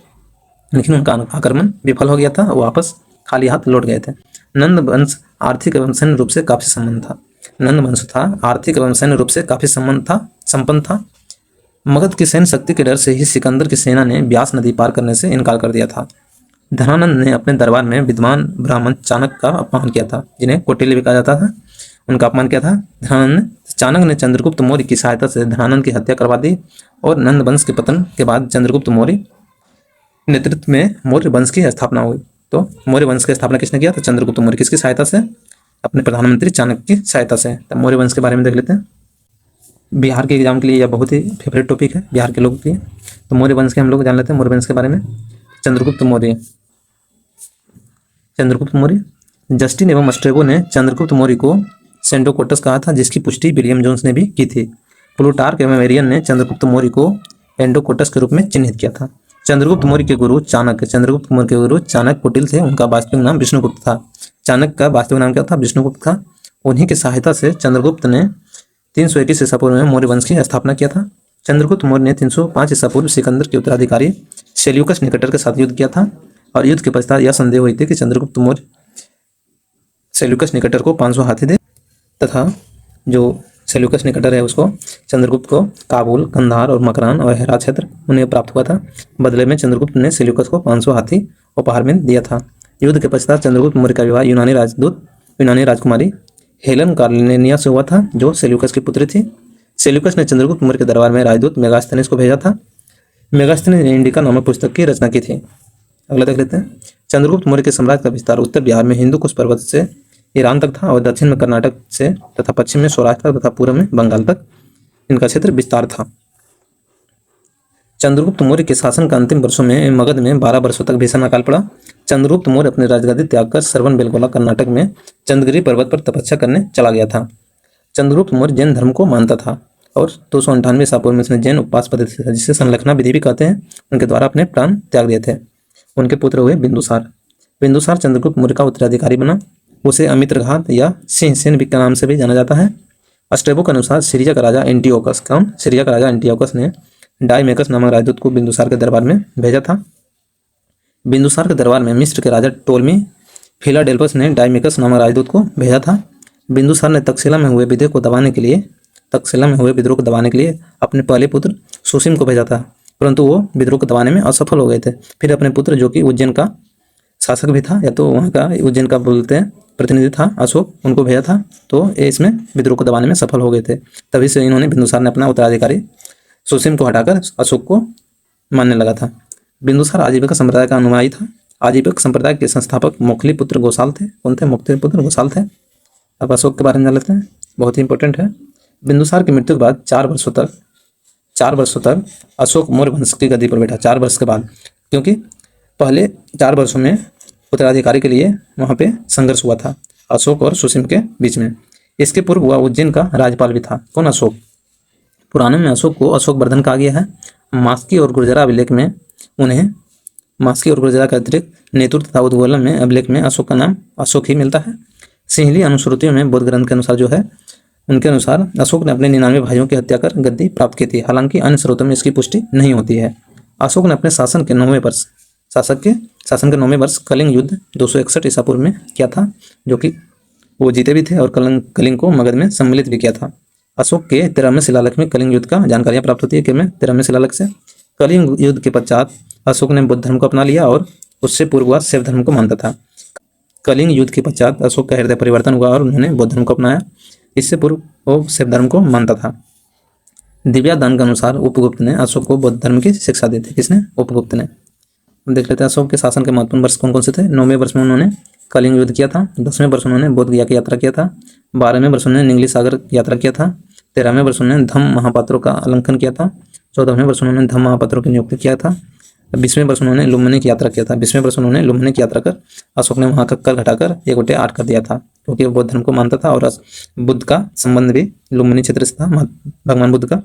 लेकिन उनका आक्रमण विफल हो गया था, वो वापस खाली हाथ लौट गए थे। नंद वंश आर्थिक एवं सैन्य रूप से काफी संबंध था। नंद वंश था आर्थिक एवं सैन्य रूप से काफी संपन्न था। मगध की सैन्य शक्ति के डर से ही सिकंदर की सेना ने ब्यास नदी पार करने से इनकार कर दिया था। धनानंद ने अपने दरबार में विद्वान ब्राह्मण चाणक्य का अपमान किया था, जिन्हें कौटिल्य भी कहा जाता था, उनका अपमान किया था धनानंद ने। चाणक्य ने चंद्रगुप्त मौर्य की सहायता से धनानंद की हत्या करवा दी और नंद वंश के पतन के बाद चंद्रगुप्त मौर्य नेतृत्व में मौर्य वंश की स्थापना हुई। तो मौर्य वंश की स्थापना किसने किया? तो चंद्रगुप्त मौर्य। किसकी सहायता से? अपने प्रधानमंत्री चाणक्य की सहायता से। तो मौर्य वंश के बारे में देख लेते हैं। बिहार के एग्जाम के लिए यह बहुत ही फेवरेट टॉपिक है बिहार के लोगों के लिए। तो मौर्य वंश के हम लोग जान लेते हैं। मौर्य वंश के बारे में चंद्रगुप्त मौर्य। जस्टिन एवं स्ट्रेबो ने चंद्रगुप्त मौर्य को सेंडोकोटस कहा था, जिसकी पुष्टि विलियम जोन्स ने भी की थी। प्लूटार्क एवं एरियन ने चंद्रगुप्त मौर्य को एंडोकोटस के रूप में चिन्हित किया था। चंद्रगुप्त मौर्य के गुरु चाणक्य कुटिल थे। उनका वास्तविक नाम विष्णुगुप्त था। चाणक्य का वास्तविक नाम क्या था? विष्णुगुप्त था। उन्हीं की सहायता से चंद्रगुप्त ने 321 ईसा पूर्व में मौर्य वंश की स्थापना किया था। चंद्रगुप्त मौर्य ने 305 ईसा पूर्व सिकंदर के उत्तराधिकारी सेल्यूकस निकटर के साथ युद्ध किया था, और युद्ध के पश्चात यह संदेह हुई थी कि चंद्रगुप्त मौर्य सेल्यूकस निकटर को 500 हाथी दे, तथा जो सेल्यूकस निकटर है उसको चंद्रगुप्त को काबुल, कंधार और मकरान और हेरा क्षेत्र उन्हें प्राप्त हुआ था। बदले में चंद्रगुप्त ने सेल्यूकस को 500 हाथी उपहार में दिया था। युद्ध के पश्चात चंद्रगुप्त मौर्य का विवाह यूनानी राजकुमारी हेलन कार्लिनेनिया से हुआ था, जो सेल्यूकस की पुत्री थी। सेल्यूकस ने चंद्रगुप्त मौर्य के दरबार में राजदूत मेगास्थनीस को भेजा था। मेगास्थनीस ने इंडिका नामक पुस्तक की रचना की थी। अगला देख लेते हैं। चंद्रगुप्त मौर्य के साम्राज्य का विस्तार उत्तर बिहार में हिंदू कुश पर्वत से ईरान तक था, और दक्षिण में कर्नाटक से तथा पश्चिम में सौराष्ट्र तथा पूर्व में बंगाल तक इनका क्षेत्र विस्तार था। चंद्रगुप्त मौर्य के शासन का अंतिम वर्षों में मगध में 12 वर्षों तक भीषण अकाल पड़ा। चंद्रगुप्त मौर्य अपनी राजगादी त्याग कर श्रवणबेलगोला कर्नाटक में चंद्रगिरी पर्वत पर तपस्या करने चला गया था। चंद्रगुप्त मौर्य जैन धर्म को मानता था, और 298 ईसा पूर्व में उसने जैन उपवास पद्धति जिसे संलग्ना विधि भी कहते हैं, उनके द्वारा अपने प्राण त्याग दिए थे। उनके पुत्र हुए बिंदुसार चंद्रगुप्त मौर्य का उत्तराधिकारी बना। उसे अमित्रघात या सिंहसेन के नाम से भी जाना जाता है। स्ट्रेबो के अनुसार सीरिया का राजा एंटियोकस ने डायमेकस नामक राजदूत को बिंदुसार के दरबार में भेजा था। बिंदुसार के दरबार में मिस्र के राजा टोलमी फिलाडेल्फस ने डायमेकस नामक राजदूत को भेजा था। बिंदुसार ने तक्षशिला में हुए विद्रोह को दबाने के लिए अपने पहले पुत्र सुसीम को भेजा था, परंतु वो विद्रोह को दबाने में असफल हो गए थे। फिर अपने पुत्र, जो कि उज्जैन का शासक भी था, या तो वहाँ का उज्जैन का बोलते हैं प्रतिनिधि था, अशोक, उनको भेजा था, तो ये इसमें विद्रोह को दबाने में सफल हो गए थे। तभी से बिंदुसार ने अपना उत्तराधिकारी सुसीम को हटाकर अशोक को मानने लगा था। बिंदुसार आजीविका संप्रदाय का अनुयायी था। आजीविक संप्रदाय के संस्थापक मोखली पुत्र गोसाल थे। कौन थे? मोखली पुत्र गोसाल थे। अब अशोक के बारे में जान लेते हैं। बहुत ही इंपॉर्टेंट है। बिंदुसार की मृत्यु के बाद 4 वर्षों तक अशोक मौर्य वंश की गद्दी पर बैठा। 4 वर्ष के बाद, क्योंकि पहले 4 वर्षों में उत्तराधिकारी के लिए वहाँ पे संघर्ष हुआ था अशोक और सुसीम के बीच में। इसके पूर्व वह उज्जैन का राज्यपाल भी था। कौन? अशोक। पुराणों में अशोक को अशोक वर्धन कहा गया है। मास्की और गुर्जरा अभिलेख में उन्हें मास्की और गुर्जरा के अतिरिक्त नेतृत्व तथा उद्गोलन में अभिलेख में अशोक का नाम अशोक ही मिलता है। सिंहली अनुश्रुतियों में बौद्ध ग्रंथ के अनुसार जो है, उनके अनुसार अशोक ने अपने 99 भाइयों की हत्या कर गद्दी प्राप्त की थी। हालांकि अन्य स्रोतों में इसकी पुष्टि नहीं होती है। अशोक ने अपने शासन के 9वें वर्ष कलिंग युद्ध 261 ईसा पूर्व में किया था, जो कि वो जीते भी थे और कलिंग को मगध में सम्मिलित भी किया था। अशोक के 13वें शिलालेख में कलिंग युद्ध का जानकारियां प्राप्त होती है कि मैं 13वें शिलालेख से। कलिंग युद्ध के पश्चात अशोक ने बुद्ध धर्म को अपना लिया और उससे पूर्व वह शैव धर्म को मानता था। कलिंग युद्ध के पश्चात अशोक का हृदय परिवर्तन हुआ और उन्होंने बौद्ध धर्म को अपनाया। इससे पूर्व वो शैव धर्म को मानता था। दिव्यादान के अनुसार उपगुप्त ने अशोक को बौद्ध धर्म की शिक्षा दी थी। किसने? उपगुप्त ने। हम देख लेते हैं अशोक के शासन के महत्वपूर्ण वर्ष कौन कौन से थे। 9वें वर्ष में उन्होंने कलिंग युद्ध किया था। 10वें वर्ष उन्होंने बोध गया की यात्रा किया था। 12वें वर्ष उन्होंने निंगली सागर यात्रा किया था। 13वें वर्ष उन्होंने धम्म महापात्रों का आलंकन किया था। 14वें वर्ष उन्होंने धम्म महापात्रों की नियुक्ति किया था। 20वें वर्ष उन्होंने लुम्बिनी की यात्रा किया था। 20वें वर्ष उन्होंने लुम्बिनी की यात्रा कर अशोक ने वहाँ का कर घटाकर 1/8 कर दिया था, क्योंकि वो बौद्ध धर्म को मानता था और बुद्ध का संबंध भी लुम्बिनी क्षेत्र से था, भगवान बुद्ध का।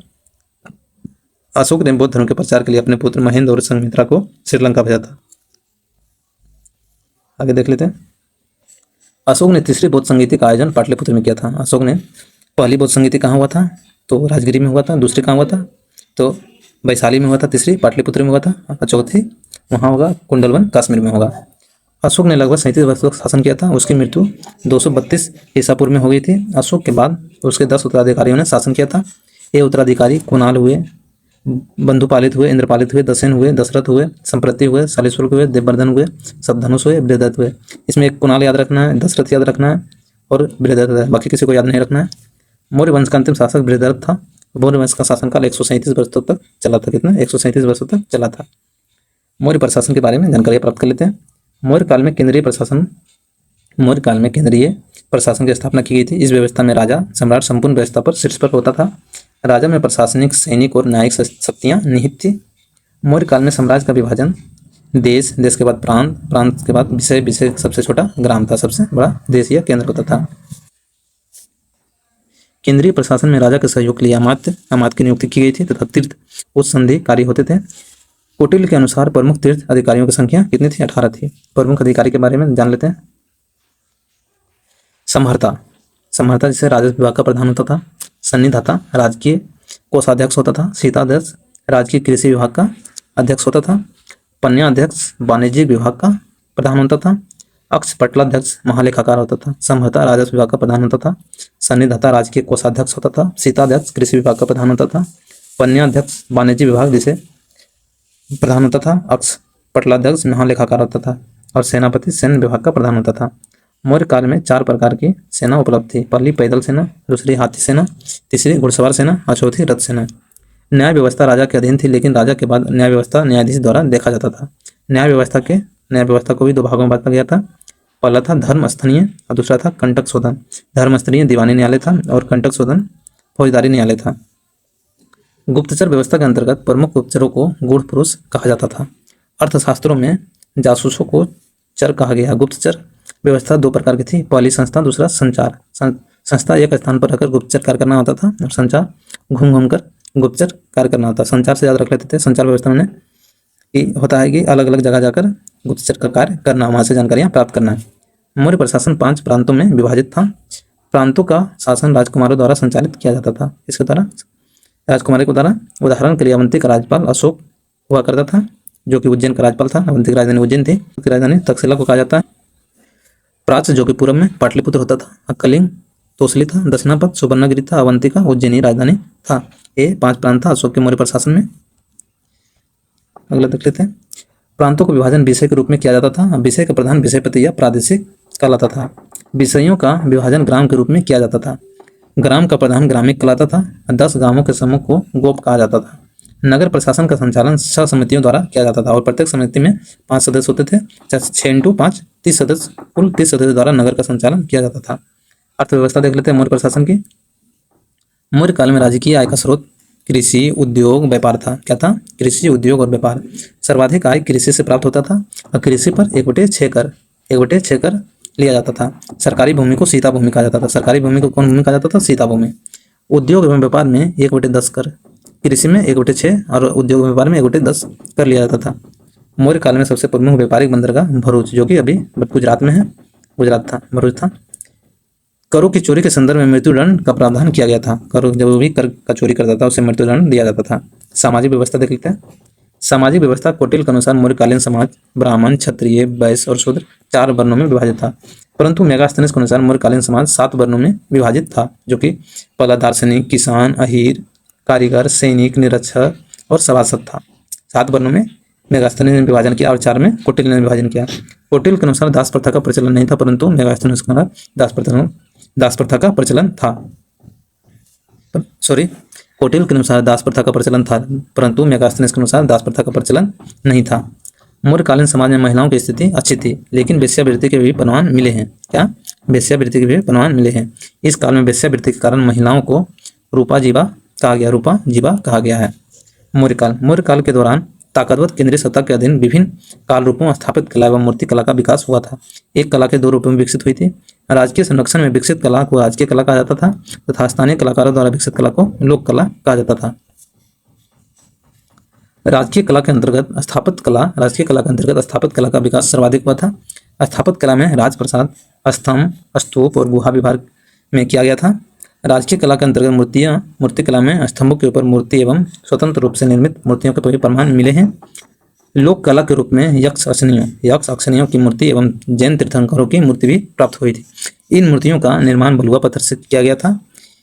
अशोक ने बौद्ध धर्म के प्रचार के लिए अपने पुत्र महेंद्र और संघमित्रा को श्रीलंका भेजा था। आगे देख लेते हैं। अशोक ने तीसरी बौद्ध संगीति का आयोजन पाटलिपुत्र में किया था। अशोक ने पहली बौद्ध संगीति कहाँ हुआ था? तो राजगिरी में हुआ था। दूसरी कहाँ हुआ था? तो वैशाली में हुआ था। तीसरी पाटलिपुत्र में हुआ था। और चौथी वहाँ होगा कुंडलवन कश्मीर में होगा। अशोक ने लगभग 37 वर्ष तक शासन किया था। उसकी मृत्यु 232 ईसा पूर्व में हो गई थी। अशोक के बाद उसके 10 उत्तराधिकारियों ने शासन किया था। ये उत्तराधिकारी कुणाल हुए, बंधुपालित हुए, इंद्रपालित हुए, दसेन हुए, दशरथ हुए, संप्रति हुए, शालीश्वर हुए, देववर्धन हुए, सबधनुष हुए, बृहदत्त हुए। इसमें एक कुणाल याद रखना है, दशरथ याद रखना है और बृहदत्त है, बाकी किसी को याद नहीं रखना है। मौर्य वंश का अंतिम शासक बृहदत्त था। मौर्य वंश का शासनकाल 137 वर्षों तक चला था। कितना? 137 वर्षों तक चला था। मौर्य प्रशासन के बारे में जानकारी प्राप्त कर लेते हैं। मौर्य काल में केंद्रीय प्रशासन की स्थापना की गई थी। इस व्यवस्था में राजा सम्राट संपूर्ण व्यवस्था पर शीर्ष पर होता था। राजा में प्रशासनिक, सैनिक और न्यायिक शक्तियां निहित थी। मौर्य काल में साम्राज्य का विभाजन देश, देश के बाद प्रांत, प्रांत के बाद विषय, विषय सबसे छोटा ग्राम था, सबसे बड़ा देश या केंद्र होता था। केंद्रीय प्रशासन में राजा के सहयोग के लिए अमात्य की नियुक्ति की गई थी तथा तीर्थ उच्च संधि कार्य होते थे। कौटिल्य के अनुसार प्रमुख तीर्थ अधिकारियों की संख्या कितनी थी? 18 थी। प्रमुख अधिकारी के बारे में जान लेते हैं। समहर्ता जिसे राजस्व विभाग का प्रधान होता था। सन्निधाता राजकीय कोषाध्यक्ष होता था। शीताध्यक्ष राजकीय कृषि विभाग का अध्यक्ष होता था। पन्याध्यक्ष वाणिज्यिक विभाग का प्रधान होता था। अक्ष पटलाध्यक्ष महालेखाकार होता था। समहर्ता राजस्व विभाग का प्रधान होता था। सन्निधाता राजकीय कोषाध्यक्ष होता था। शीताध्यक्ष कृषि विभाग का प्रधान होता था। पन्याध्यक्ष वाणिज्य विभाग जिसे प्रधान होता था। अक्ष पटलाध्यक्ष महालेखाकार होता था और सेनापति सैन्य विभाग का प्रधान होता था। मौर्य काल में 4 प्रकार की सेना उपलब्ध थी। पहली पैदल सेना, दूसरी हाथी सेना, तीसरी घुड़सवार सेना और चौथी रथ सेना। न्याय व्यवस्था राजा के अधीन थी, लेकिन राजा के बाद न्याय व्यवस्था न्यायाधीश द्वारा देखा जाता था। न्याय व्यवस्था को भी 2 भागों में बांटा गया था। पहला था धर्म स्थनीय और दूसरा था कंटक शोधन। धर्म स्थनीय दीवानी न्यायालय था और कंटक शोधन फौजदारी न्यायालय था। गुप्तचर व्यवस्था के अंतर्गत प्रमुख गुप्तचरों को गूढ़ पुरुष कहा जाता था। अर्थशास्त्रों में जासूसों को चर कहा गया। गुप्तचर व्यवस्था 2 प्रकार की थी। पहली संस्था, दूसरा संचार। संस्था एक स्थान पर रहकर गुप्तचर कार्य करना होता था और संचार घूम घूम कर गुप्तचर कार्य करना होता। संचार से याद रख लेते थे। संचार व्यवस्था में होता है कि अलग अलग जगह जाकर गुप्तचर का कार्य करना, वहाँ से जानकारियाँ प्राप्त करना। मौर्य प्रशासन 5 प्रांतों में विभाजित था। प्रांतों का शासन राजकुमारों द्वारा संचालित किया जाता था। इसके द्वारा राजकुमारी के द्वारा, उदाहरण के लिए अवंती का राज्यपाल अशोक हुआ करता था, जो कि उज्जैन का राज्यपाल था। अवंती की राजधानी उज्जैन थी। उसकी राजधानी तक्षशिला को कहा जाता है। प्राच्य जो कि पूर्व में पाटलिपुत्र होता था। कलिंग तोसली था। दक्षिणापथ सुवर्णगिरी था। अवंती का उज्जैनी राजधानी था। ये 5 प्रांत था अशोक के मौर्य प्रशासन में। अगला देख लेते हैं। प्रांतों का विभाजन विषय के रूप में किया जाता था। विषय का प्रधान विषयपति या प्रादेशिक कहलाता था। विषयों का विभाजन ग्राम के रूप में किया जाता था। ग्राम का प्रधान ग्रामिक कहलाता था। 10 गांवों के समूह को गोप कहा जाता था। नगर प्रशासन का संचालन 6 समितियों द्वारा किया जाता था और प्रत्येक समिति में 5 सदस्य होते थे। 6 × 5 30 सदस्य, कुल 30 सदस्य द्वारा नगर का संचालन किया जाता था। अर्थव्यवस्था देख लेते हैं मौर्य प्रशासन की। मौर्य काल में राज्य की आय का स्रोत कृषि, उद्योग, व्यापार था। क्या था? कृषि, उद्योग और व्यापार। सर्वाधिक आय कृषि से प्राप्त होता था और कृषि पर 1/6 कर लिया जाता था। सरकारी भूमि को सीता भूमि कहा जाता था। सरकारी भूमि को कौन भूमि कहा जाता था? सीता भूमि। उद्योग एवं व्यापार में 1/10 कर, कृषि में 1/6 और उद्योग एवं व्यापार में 1/10 कर लिया जाता था। मौर्य काल में सबसे प्रमुख व्यापारिक बंदरगाह भरूच, जो कि अभी गुजरात में है, गुजरात था, भरूच था। करों की चोरी के संदर्भ में मृत्युदंड का प्रावधान किया गया था। करों, जब भी कर का चोरी करता था उसे मृत्युदंड दिया जाता था। सामाजिक व्यवस्था देख लेते हैं। सामाजिक व्यवस्था कौटिल्य के अनुसार मौर्यकालीन समाज ब्राह्मण, क्षत्रिय, वैश्य और शूद्र 4 वर्णों में विभाजित था। परंतु मेगास्थनीज के अनुसार मौर्यकालीन समाज 7 वर्णों में विभाजित था, जो कि पहला दार्शनिक, किसान, अहीर, कारीगर, सैनिक, निरक्षर और सभासद था। 7 वर्णों में मेगास्थनीज ने विभाजन किया और 4 में कौटिल्य ने विभाजन किया। कौटिल्य के अनुसार दास प्रथा का प्रचलन नहीं था, परंतु मेगास्थनीज के अनुसार दास प्रथा का प्रचलन था। कौटिल्य के अनुसार दास प्रथा का प्रचलन था, परंतु मेगास्थनीज के अनुसार दास प्रथा का प्रचलन नहीं था। मौर्यकालीन समाज में महिलाओं की स्थिति अच्छी थी, लेकिन वेश्यावृत्ति के भी प्रमाण मिले हैं। क्या? वेश्यावृत्ति के भी प्रमाण मिले हैं। इस काल में वेश्यावृत्ति के कारण महिलाओं को रूपा जीवा कहा गया है। मौर्यकाल के दौरान ताकतवर केंद्रीय सत्ता के अधीन विभिन्न काल रूपों स्थापित कला एवं मूर्ति कला का विकास हुआ था। एक कला के 2 रूपों में विकसित हुई थी। राजकीय संरक्षण में विकसित कला को राजकीय कला कहा जाता था तथा स्थानीय कलाकारों द्वारा विकसित कला को लोक कला कहा जाता था। राजकीय कला के अंतर्गत स्थापित कला का विकास सर्वाधिक हुआ था। स्थापित कला में राजप्रसाद, स्तंभ, स्तूप और गुहा विभाग में किया गया था। राजकीय कला के अंतर्गत मूर्ति कला में स्तंभों के ऊपर मूर्ति एवं स्वतंत्र रूप से निर्मित मूर्तियों के प्रमाण मिले हैं। लोक कला के रूप में यक्ष अक्षनियों की मूर्ति एवं जैन तीर्थंकरों की मूर्ति भी प्राप्त हुई थी। इन मूर्तियों का निर्माण बलुआ पत्थर से किया गया था।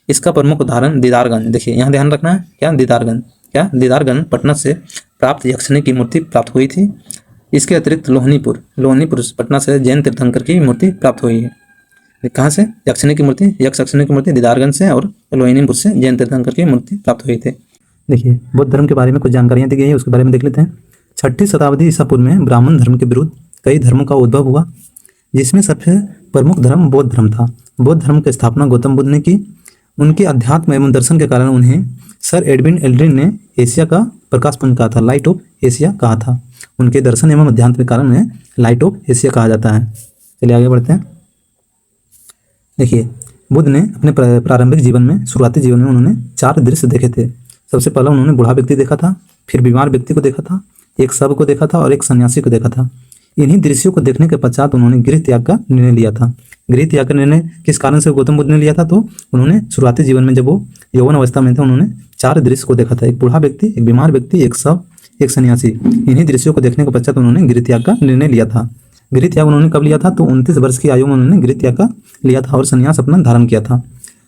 इसका प्रमुख उदाहरण दीदारगंज, देखिए यहाँ ध्यान रखना है। क्या? दीदारगंज पटना से प्राप्त यक्षिणी की मूर्ति प्राप्त हुई थी। इसके अतिरिक्त लोहनीपुर पटना से जैन तीर्थंकर की मूर्ति प्राप्त हुई है। कहाँ से? यक्ष अक्षिणी की मूर्ति दीदारगंज से और लोहनीपुर से जैन तीर्थंकर की मूर्ति प्राप्त हुई थी। देखिए बौद्ध धर्म के बारे में कुछ जानकारियाँ दी गई है, उसके बारे में देख लेते हैं। 6ठी शताब्दी ईसा पूर्व में ब्राह्मण धर्म के विरुद्ध कई धर्मों का उद्भव हुआ, जिसमें सबसे प्रमुख धर्म बौद्ध धर्म था। बौद्ध धर्म की स्थापना गौतम बुद्ध ने की। उनके अध्यात्म एवं दर्शन के कारण उन्हें सर एडविन एल्ड्रिन ने एशिया का प्रकाश पुंज कहा था, लाइट ऑफ एशिया कहा था। उनके दर्शन एवं अध्यात्म के कारण उन्हें लाइट ऑफ एशिया कहा जाता है। चलिए आगे बढ़ते हैं। देखिए बुद्ध ने अपने प्रारंभिक जीवन में, शुरुआती जीवन में उन्होंने 4 दृश्य देखे थे। सबसे पहला उन्होंने बूढ़ा व्यक्ति देखा था, फिर बीमार व्यक्ति को देखा था, एक शव को देखा था और एक सन्यासी को देखा था। इन्हीं दृश्यों को देखने के पश्चात उन्होंने गृह त्याग का निर्णय लिया था। गृह त्याग का निर्णय किस कारण से गौतम बुद्ध ने लिया था? तो उन्होंने शुरुआती जीवन में जब वो यौवन अवस्था में थे, उन्होंने 4 दृश्य को देखा था। एक बूढ़ा व्यक्ति, एक बीमार व्यक्ति, एक शव, एक सन्यासी। इन्हीं दृश्यों को देखने के पश्चात उन्होंने गृह त्याग का निर्णय लिया था। गृह त्याग उन्होंने कब लिया था? तो 29 वर्ष की आयु में उन्होंने गृह त्याग का लिया था और संन्यास अपना धारण किया था।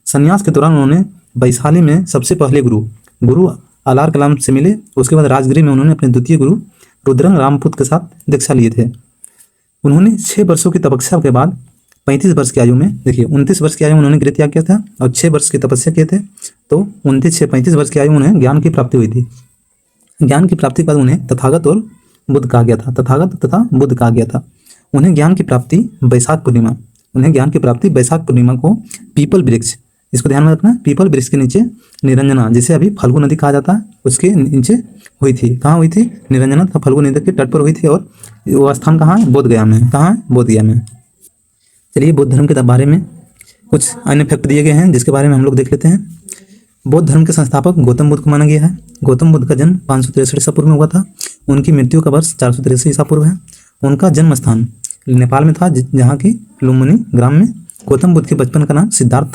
संन्यास के दौरान उन्होंने वैशाली में सबसे पहले गुरु आलार कलाम से मिले। उसके बाद राजगिरी में उन्होंने अपने द्वितीय गुरु रुद्रन रामपुत के साथ दीक्षा लिए थे। उन्होंने 6 वर्षों की तपस्या के बाद 35 वर्ष की आयु में, देखिए 29 वर्ष की आयु में उन्होंने गृह त्याग किया था और 6 वर्ष की तपस्या किए थे, तो 35 वर्ष की आयु में उन्हें ज्ञान की प्राप्ति हुई थी। ज्ञान की प्राप्ति के बाद उन्हें तथागत और बुद्ध कहा गया था, तथागत तथा बुद्ध कहा गया था। उन्हें ज्ञान की प्राप्ति वैशाख पूर्णिमा को पीपल वृक्ष, इसको ध्यान में रखना, पीपल वृक्ष के नीचे निरंजना, जिसे अभी फल्गु नदी कहा जाता है, उसके नीचे हुई थी। कहाँ हुई थी? निरंजना तथा फल्गु नदी के तट पर हुई थी। और वो स्थान कहाँ है? बोधगया में। कहाँ है? बोधगया में। चलिए बौद्ध धर्म के बारे में कुछ अन्य फैक्ट दिए गए हैं, जिसके बारे में हम लोग देख लेते हैं। बौद्ध धर्म के संस्थापक गौतम बुद्ध को माना गया है। गौतम बुद्ध का जन्म 563 ईसा पूर्व में हुआ था। उनकी मृत्यु का वर्ष 483 ईसा पूर्व है। उनका जन्म स्थान नेपाल में था, जहाँ की लुम्बिनी ग्राम में। गौतम बुद्ध के बचपन का नाम सिद्धार्थ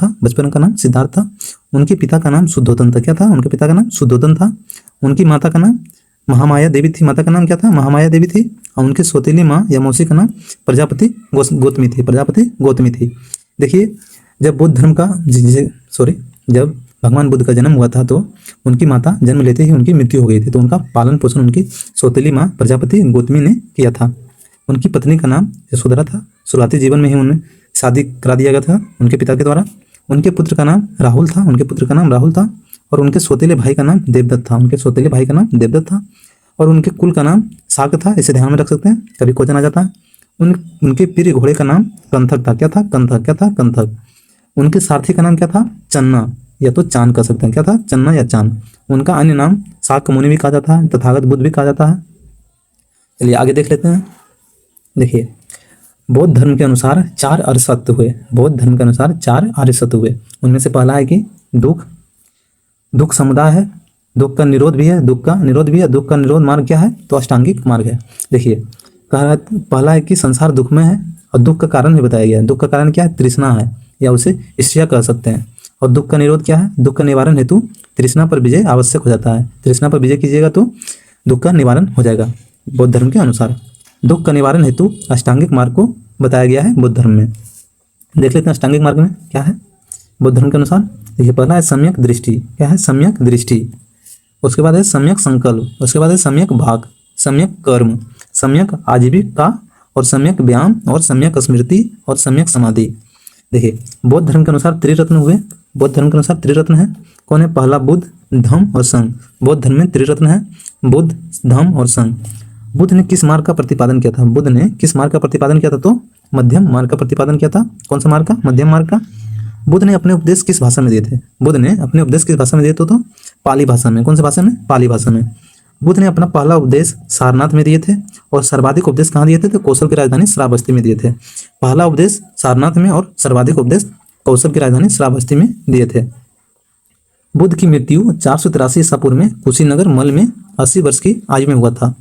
था। उनके पिता का नाम शुद्धोधन था। क्या था? उनके पिता का नाम शुद्धोधन था। उनकी माता का नाम महामाया देवी थी। माता का नाम क्या था? महामाया देवी थी। और उनकी सौतेली माँ या मौसी का नाम प्रजापति गौतमी थी। देखिए जब भगवान बुद्ध का जन्म हुआ था, तो उनकी माता जन्म लेते ही उनकी मृत्यु हो गई थी, तो उनका पालन पोषण उनकी सौतेली माँ प्रजापति गौतमी ने किया था। उनकी पत्नी का नाम यशोधरा था। शुरुआती जीवन में ही उन्हें शादी करा दिया गया था उनके पिता के द्वारा। उनके पुत्र का नाम राहुल था। और उनके सौतेले भाई का नाम देवदत्त था। और उनके कुल का नाम शाक था। इसे ध्यान में रख सकते हैं, कभी क्वेश्चन आ जाता है। उनके प्रिय घोड़े का नाम कंथक था। क्या था? कंथक। उनके सारथी का नाम क्या था? चन्ना। या तो चांद कह सकते हैं। क्या था? चन्ना या चांद। उनका अन्य नाम शाक्य मुनि भी कहा जाता है, तथागत बुद्ध भी कहा जाता है। चलिए आगे देख लेते हैं। देखिए, बौद्ध धर्म के अनुसार 4 आर्य सत्य हुए। बौद्ध धर्म के अनुसार 4 आर्य सत्य हुए। उनमें से पहला है कि दुख समुदाय है, दुख का निरोध भी है, दुख का निरोध भी है। दुख का निरोध मार्ग क्या है? तो अष्टांगिक मार्ग है। देखिए, कह रहा है पहला है कि संसार दुख में है और दुख का कारण भी बताया गया है। दुख का कारण क्या है? तृष्णा है, या उसे ईर्ष्या कह सकते हैं। और दुख का निरोध क्या है? दुख का निवारण हेतु तृष्णा पर विजय आवश्यक हो जाता है। तृष्णा पर विजय कीजिएगा तो दुख का निवारण हो जाएगा। बौद्ध धर्म के अनुसार दुख का निवारण हेतु अष्टांगिक मार्ग को बताया गया है बौद्ध धर्म में। देख लेते हैं अष्टांगिक मार्ग में क्या है बौद्ध धर्म के अनुसार। देखिए, पहला है सम्यक दृष्टि। क्या है? सम्यक दृष्टि। उसके बाद है सम्यक संकल्प। उसके बाद है सम्यक भाग, सम्यक कर्म, सम्यक आजीविका और सम्यक व्यायाम और सम्यक स्मृति और सम्यक समाधि। देखिए, बौद्ध धर्म के अनुसार त्रिरत्न हुए। बौद्ध धर्म के अनुसार त्रिरत्न है। कौन है? पहला बुद्ध, धम्म और संघ। बौद्ध धर्म में त्रिरत्न है, बुद्ध, धम्म और संघ। बुद्ध ने किस मार्ग का प्रतिपादन किया था? बुद्ध ने किस मार्ग का प्रतिपादन किया था? तो मध्यम मार्ग का प्रतिपादन किया था। कौन सा मार्ग का? मध्यम मार्ग का। बुद्ध ने अपने उपदेश किस भाषा में दिए थे? बुद्ध ने अपने उपदेश किस भाषा में दिए थे? तो पाली भाषा में। कौन सी भाषा में? पाली भाषा में। बुद्ध ने अपना पहला उपदेश सारनाथ में दिए थे और सर्वाधिक उपदेश कहाँ दिए थे? तो कौशल की राजधानी श्रावस्ती में दिए थे। पहला उपदेश सारनाथ में और सर्वाधिक उपदेश कौशल की राजधानी श्रावस्ती में दिए थे। बुद्ध की मृत्यु 483 ईसा पूर्व में कुशीनगर मल में 80 वर्ष की आयु में हुआ था।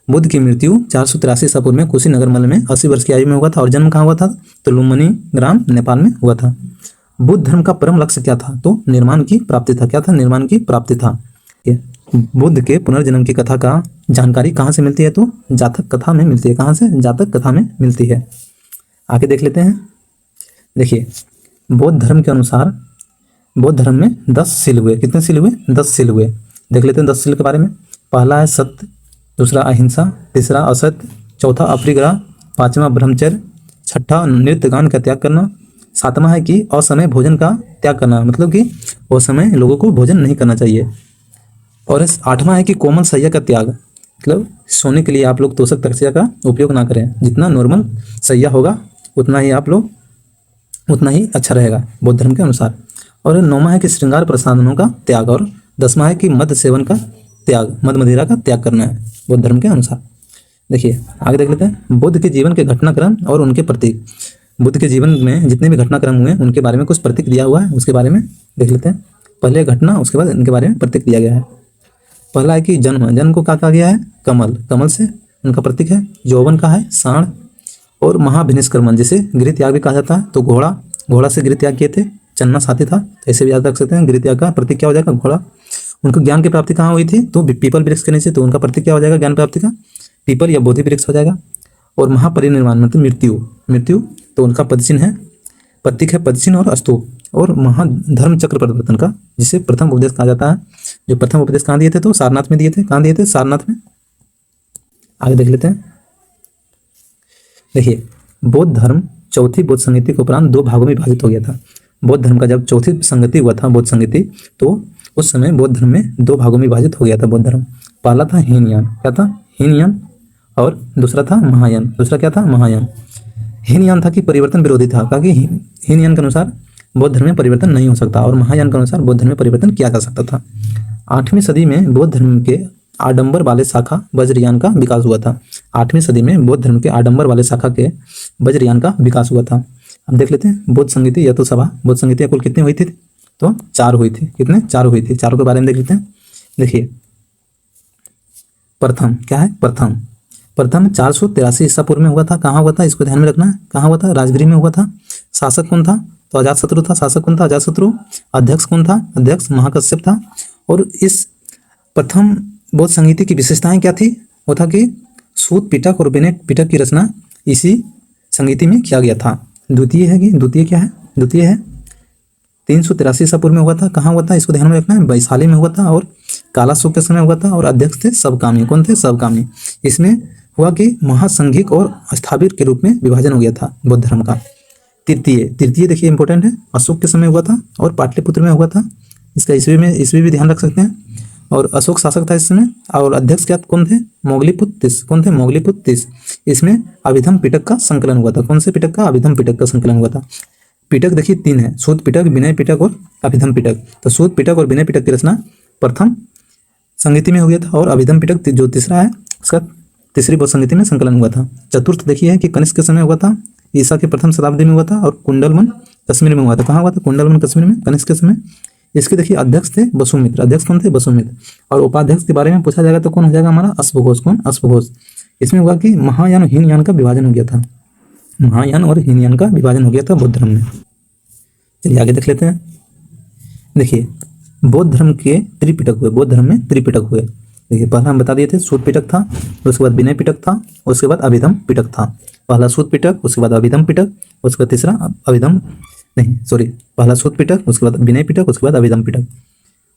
बुद्ध की मृत्यु 483 ईसा पूर्व में कुशीनगर मल में 80 वर्ष की आयु में हुआ था। और जन्म कहाँ हुआ था? तो लुम्बिनी ग्राम नेपाल में हुआ था। बुद्ध धर्म का परम लक्ष्य क्या था? तो निर्माण की प्राप्ति था। क्या था? निर्माण की प्राप्ति था। बुद्ध के पुनर्जन्म की कथा का जानकारी कहाँ से मिलती है? तो जातक कथा में मिलती है। कहाँ से? जातक कथा में मिलती है। आगे देख लेते हैं। देखिए, बौद्ध धर्म के अनुसार बौद्ध धर्म में 10 सील हुए। कितने सील हुए? 10 सील हुए। देख लेते हैं 10 सील के बारे में। पहला है सत्य, दूसरा अहिंसा, तीसरा असत्य, चौथा अपरिग्रह, पांचवा ब्रह्मचर्य, छठा नृत्य गान का त्याग करना, सातवां है कि असमय भोजन का त्याग करना, मतलब कि असमय लोगों को भोजन नहीं करना चाहिए। और आठवां है कि कोमल शैया का त्याग, मतलब सोने के लिए आप लोग तोशक तकिया का उपयोग ना करें। जितना नॉर्मल शैया होगा उतना ही आप लोग उतना ही अच्छा रहेगा बौद्ध धर्म के अनुसार। और 9वां है कि श्रृंगार प्रसाधनों का त्याग। और 10वां है कि मद सेवन का त्याग, मद मदिरा का त्याग करना है बौद्ध धर्म के अनुसार। देखिए आगे देख लेते हैं। बुद्ध के जीवन के घटनाक्रम और उनके प्रतीक। बुद्ध के जीवन में जितने भी घटनाक्रम हुए उनके बारे में कुछ प्रतीक दिया हुआ है, उसके बारे में देख लेते हैं। पहले घटना, उसके बाद इनके बारे में प्रतीक दिया गया है। पहला है कि जन्म, जन्म को क्या कहा गया है? कमल, कमल से उनका प्रतीक है। यौवन का है सांड। और महाभिनिष्क्रमण, जिसे गृह त्याग भी कहा जाता है, तो घोड़ा, घोड़ा से गृह त्याग किए थे। चन्ना साथी था, ऐसे भी याद रख सकते हैं। गृह त्याग का प्रतीक क्या हो जाएगा? घोड़ा। उनको ज्ञान की प्राप्ति कहाँ हुई थी? तो पीपल वृक्ष के नीचे, तो उनका प्रतीक क्या हो जाएगा ज्ञान प्राप्ति का? पीपल या बोधि वृक्ष हो जाएगा। और महापरिनिर्वाण मतलब मृत्यु, मृत्यु तो उनका पदचिन्ह है, प्रतीक है पदचिन्ह और स्तूप। और महाधर्म चक्र परिवर्तन का, जिसे प्रथम उपदेश कहा जाता है। जो प्रथम उपदेश कहाँ दिए थे? तो सारनाथ में दिए थे। कहाँ दिए थे? सारनाथ में। आगे देख लेते हैं। देखिए, बौद्ध धर्म चौथी बौद्ध संगति के उपरांत 2 भागों में विभाजित हो गया था। बौद्ध धर्म का जब चौथी संगति हुआ था, बौद्ध संगति, तो उस समय बौद्ध धर्म में 2 भागों में विभाजित हो गया था बौद्ध धर्म। पहला था हीनयान। क्या था? हीनयान। और दूसरा था महायान। दूसरा क्या था? महायान। हीनयान था कि परिवर्तन विरोधी था, क्योंकि हीनयान के अनुसार बौद्ध धर्म में परिवर्तन नहीं हो सकता, और महायान के अनुसार बौद्ध धर्म में परिवर्तन किया जा सकता था। 8वीं सदी में बौद्ध धर्म के आडंबर वाले शाखा वज्रयान का विकास हुआ था। 8वीं सदी में बौद्ध धर्म के आडंबर वाले शाखा के वज्रयान का विकास हुआ था। हम देख लेते हैं। बौद्ध संगति या तो सभा, बौद्ध संगति कुल कितनी हुई थी? तो 4 हुई थी। कितने? 4 हुई थी। 4 के बारे में देख लेते हैं। देखिए, प्रथम क्या है? प्रथम 483 ईसा पूर्व में हुआ था। कहाँ हुआ था? इसको ध्यान में रखना है। कहाँ हुआ था? राजगृह में हुआ था। शासक कौन था? तो अजातशत्रु था। शासक कौन था? अजातशत्रु। अध्यक्ष कौन था? अध्यक्ष महाकश्यप था। और इस प्रथम बौद्ध संगीति की विशेषताएं क्या थी? वो था कि सूत पिटक और विनय पिटक की रचना इसी संगीति में किया गया था। द्वितीय है कि द्वितीय क्या है? द्वितीय है 383 ईसा पूर्व में हुआ था। कहाँ हुआ था? इसको ध्यान में रखना है। वैशाली में हुआ था और कालाशोक के समय हुआ था। और अध्यक्ष थे सबकामी। कौन थे? सबकामी। इसमें हुआ कि महासंघिक और स्थाविर के रूप में विभाजन हो गया था बौद्ध धर्म का। तृतीय देखिए इंपॉर्टेंट है, अशोक के समय हुआ था और पाटलिपुत्र में हुआ था। इसका ईस्वी भी ध्यान रख सकते हैं। और अशोक शासक था इस समय। और अध्यक्ष क्या कौन थे? मोगलीपुत्र तीस। कौन थे? मोगलीपुत्र तीस। इसमें अभिधम पिटक का संकलन हुआ था। कौन से पिटक का? अभिधम पिटक का संकलन हुआ था। पिटक देखिए 3 है, सूत पिटक, विनय पिटक और अभिधम पिटक। तो सूत पिटक और विनय पिटक की रचना प्रथम संगीति में हो गया था, और अभिधम पिटक जो तीसरा है उसका तीसरी बहुत संगीति में संकलन हुआ था। चतुर्थ देखिए है कि कनिष्क के समय हुआ था, ईसा के प्रथम शताब्दी में हुआ था, और कुंडलवन कश्मीर में हुआ था। कहाँ हुआ था? कुंडलवन कश्मीर में, कनिष्क के समय। इसके देखिए अध्यक्ष थे वसुमित्र। अध्यक्ष कौन थे? वसुमित्र। और उपाध्यक्ष के बारे में पूछा जाएगा तो कौन हो जाएगा हमारा? अश्वघोष। कौन? अश्वघोष। इसमें हुआ कि महायान और हीनयान का विभाजन हो गया था। महायान और हीनयान का विभाजन हो गया था बौद्ध धर्म में। चलिए आगे देख लेते हैं। देखिए बौद्ध धर्म के त्रिपिटक हुए, बौद्ध धर्म में त्रिपिटक हुए। देखिए पहला हम बता दिए थे सूत पिटक था, उसके बाद विनय पिटक था, उसके बाद अभिधम पिटक था। पहला सूत पिटक, उसके बाद अभिधम पिटक, उसके बाद तीसरा अभिधम नहीं सॉरी पहला सूत पिटक, उसके बाद विनय पिटक, उसके बाद अभिधम पिटक।